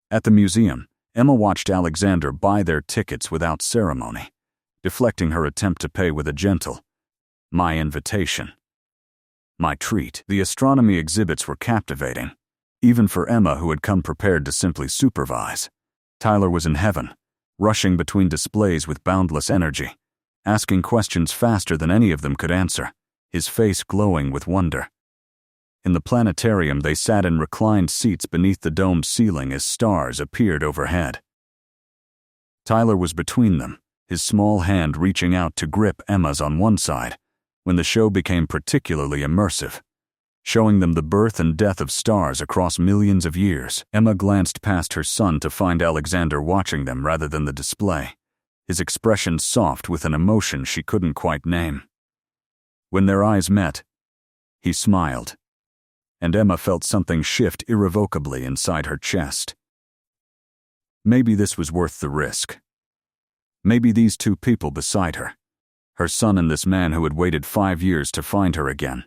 S1: At the museum, Emma watched Alexander buy their tickets without ceremony, deflecting her attempt to pay with a gentle, "My invitation. My treat." The astronomy exhibits were captivating, even for Emma who had come prepared to simply supervise. Tyler was in heaven, rushing between displays with boundless energy, asking questions faster than any of them could answer, his face glowing with wonder. In the planetarium, they sat in reclined seats beneath the domed ceiling as stars appeared overhead. Tyler was between them, his small hand reaching out to grip Emma's on one side, when the show became particularly immersive, showing them the birth and death of stars across millions of years. Emma glanced past her son to find Alexander watching them rather than the display, his expression soft with an emotion she couldn't quite name. When their eyes met, he smiled, and Emma felt something shift irrevocably inside her chest. Maybe this was worth the risk. Maybe these two people beside her, her son and this man who had waited 5 years to find her again,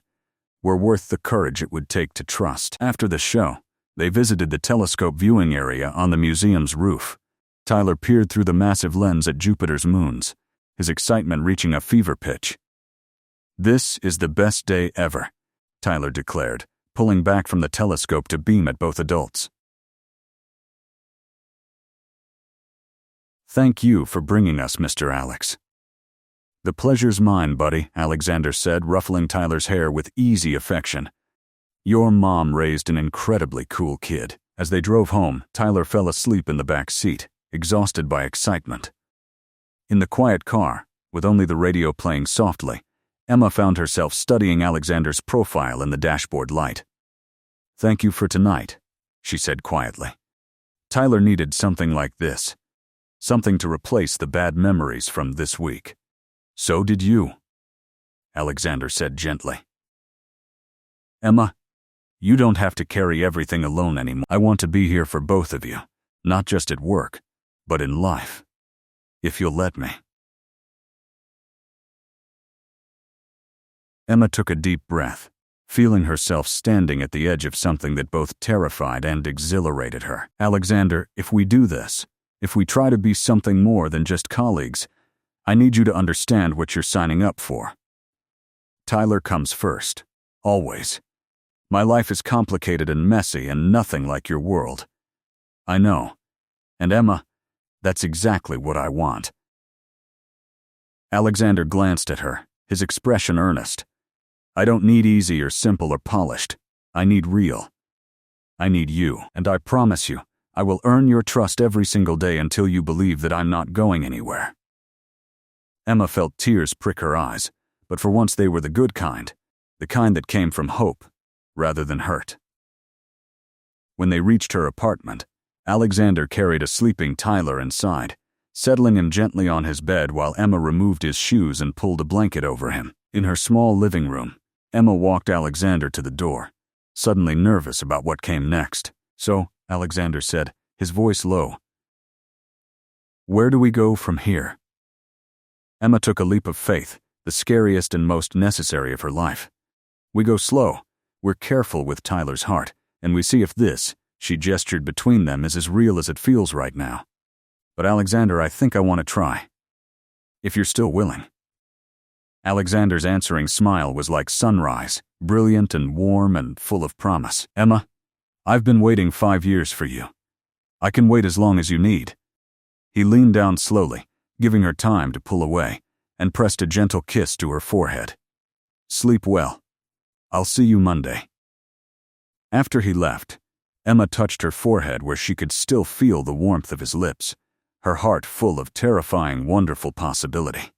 S1: were worth the courage it would take to trust. After the show, they visited the telescope viewing area on the museum's roof. Tyler peered through the massive lens at Jupiter's moons, his excitement reaching a fever pitch. "This is the best day ever," Tyler declared, pulling back from the telescope to beam at both adults. "Thank you for bringing us, Mr. Alex." "The pleasure's mine, buddy," Alexander said, ruffling Tyler's hair with easy affection. "Your mom raised an incredibly cool kid." As they drove home, Tyler fell asleep in the back seat, exhausted by excitement. In the quiet car, with only the radio playing softly, Emma found herself studying Alexander's profile in the dashboard light. "Thank you for tonight," she said quietly. Tyler needed something like this. Something to replace the bad memories from this week. "So did you," Alexander said gently. "Emma, you don't have to carry everything alone anymore. I want to be here for both of you, not just at work, but in life. If you'll let me." Emma took a deep breath, feeling herself standing at the edge of something that both terrified and exhilarated her. "Alexander, if we do this, if we try to be something more than just colleagues, I need you to understand what you're signing up for. Tyler comes first, always. My life is complicated and messy and nothing like your world. I know. And Emma, that's exactly what I want." Alexander glanced at her, his expression earnest. "I don't need easy or simple or polished. I need real. I need you, and I promise you, I will earn your trust every single day until you believe that I'm not going anywhere." Emma felt tears prick her eyes, but for once they were the good kind, the kind that came from hope, rather than hurt. When they reached her apartment, Alexander carried a sleeping Tyler inside, settling him gently on his bed while Emma removed his shoes and pulled a blanket over him. In her small living room, Emma walked Alexander to the door, suddenly nervous about what came next. "So," Alexander said, his voice low, "where do we go from here?" Emma took a leap of faith, the scariest and most necessary of her life. "We go slow. We're careful with Tyler's heart, and we see if this," she gestured between them, "is as real as it feels right now. But Alexander, I think I want to try. If you're still willing." Alexander's answering smile was like sunrise, brilliant and warm and full of promise. "Emma, I've been waiting 5 years for you. I can wait as long as you need." He leaned down slowly, giving her time to pull away, and pressed a gentle kiss to her forehead. "Sleep well. I'll see you Monday." After he left, Emma touched her forehead where she could still feel the warmth of his lips, her heart full of terrifying, wonderful possibility.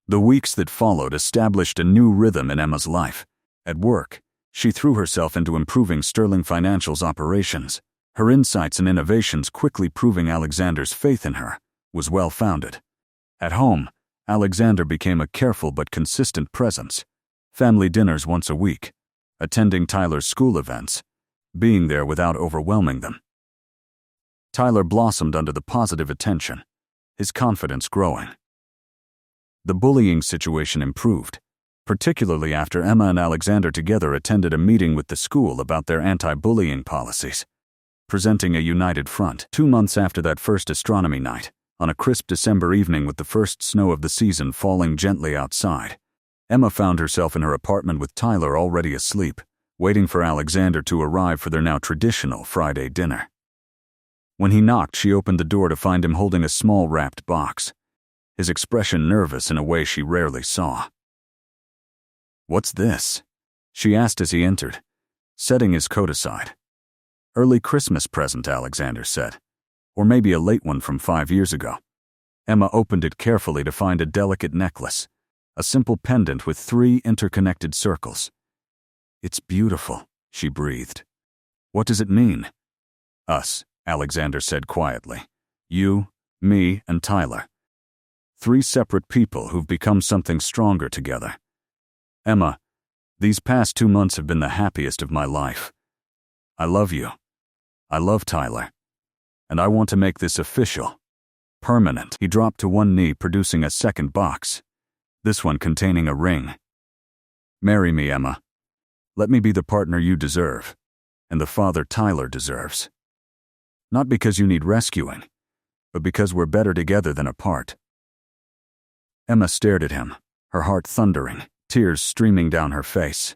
S1: The weeks that followed established a new rhythm in Emma's life. At work, she threw herself into improving Sterling Financial's operations, her insights and innovations quickly proving Alexander's faith in her was well-founded. At home, Alexander became a careful but consistent presence, family dinners once a week, attending Tyler's school events, being there without overwhelming them. Tyler blossomed under the positive attention, his confidence growing. The bullying situation improved, particularly after Emma and Alexander together attended a meeting with the school about their anti-bullying policies, presenting a united front. 2 months after that first astronomy night, on a crisp December evening with the first snow of the season falling gently outside, Emma found herself in her apartment with Tyler already asleep, waiting for Alexander to arrive for their now traditional Friday dinner. When he knocked, she opened the door to find him holding a small wrapped box, his expression nervous in a way she rarely saw. "What's this?" she asked as he entered, setting his coat aside. "Early Christmas present," Alexander said. "Or maybe a late one from 5 years ago." Emma opened it carefully to find a delicate necklace, a simple pendant with 3 interconnected circles. "It's beautiful," she breathed. "What does it mean?" "Us," Alexander said quietly. "You, me, and Tyler. 3 separate people who've become something stronger together. Emma, these past 2 months have been the happiest of my life. I love you. I love Tyler. And I want to make this official. Permanent." He dropped to one knee, producing a second box, this one containing a ring. "Marry me, Emma. Let me be the partner you deserve, and the father Tyler deserves. Not because you need rescuing, but because we're better together than apart." Emma stared at him, her heart thundering, tears streaming down her face.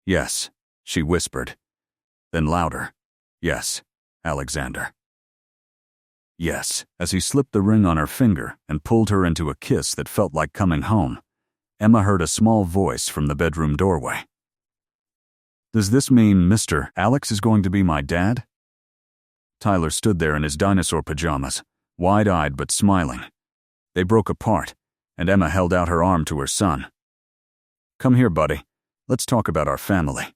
S1: "Yes," she whispered. Then louder, "Yes, Alexander." Yes, as he slipped the ring on her finger and pulled her into a kiss that felt like coming home, Emma heard a small voice from the bedroom doorway. "Does this mean Mr. Alex is going to be my dad?" Tyler stood there in his dinosaur pajamas, wide-eyed but smiling. They broke apart, and Emma held out her arm to her son. "Come here, buddy. Let's talk about our family."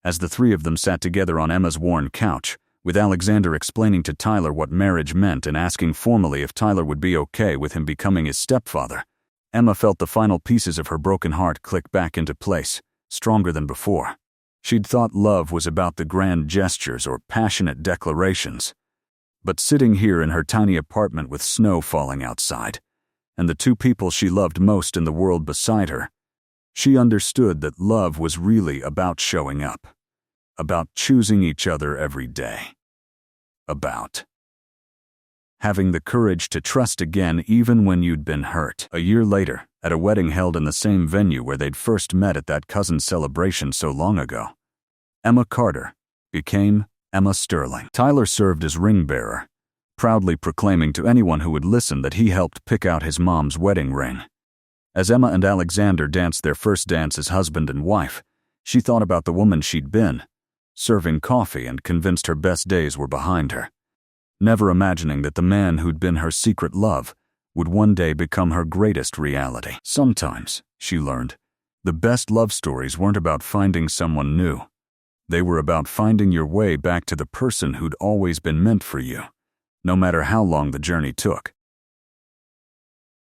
S1: As the three of them sat together on Emma's worn couch, with Alexander explaining to Tyler what marriage meant and asking formally if Tyler would be okay with him becoming his stepfather, Emma felt the final pieces of her broken heart click back into place, stronger than before. She'd thought love was about the grand gestures or passionate declarations. But sitting here in her tiny apartment with snow falling outside, and the two people she loved most in the world beside her, she understood that love was really about showing up, about choosing each other every day, about having the courage to trust again even when you'd been hurt. A year later, at a wedding held in the same venue where they'd first met at that cousin's celebration so long ago, Emma Carter became Emma Sterling. Tyler served as ring bearer, proudly proclaiming to anyone who would listen that he helped pick out his mom's wedding ring. As Emma and Alexander danced their first dance as husband and wife, she thought about the woman she'd been, serving coffee and convinced her best days were behind her, never imagining that the man who'd been her secret love would one day become her greatest reality. Sometimes, she learned, the best love stories weren't about finding someone new. They were about finding your way back to the person who'd always been meant for you, no matter how long the journey took.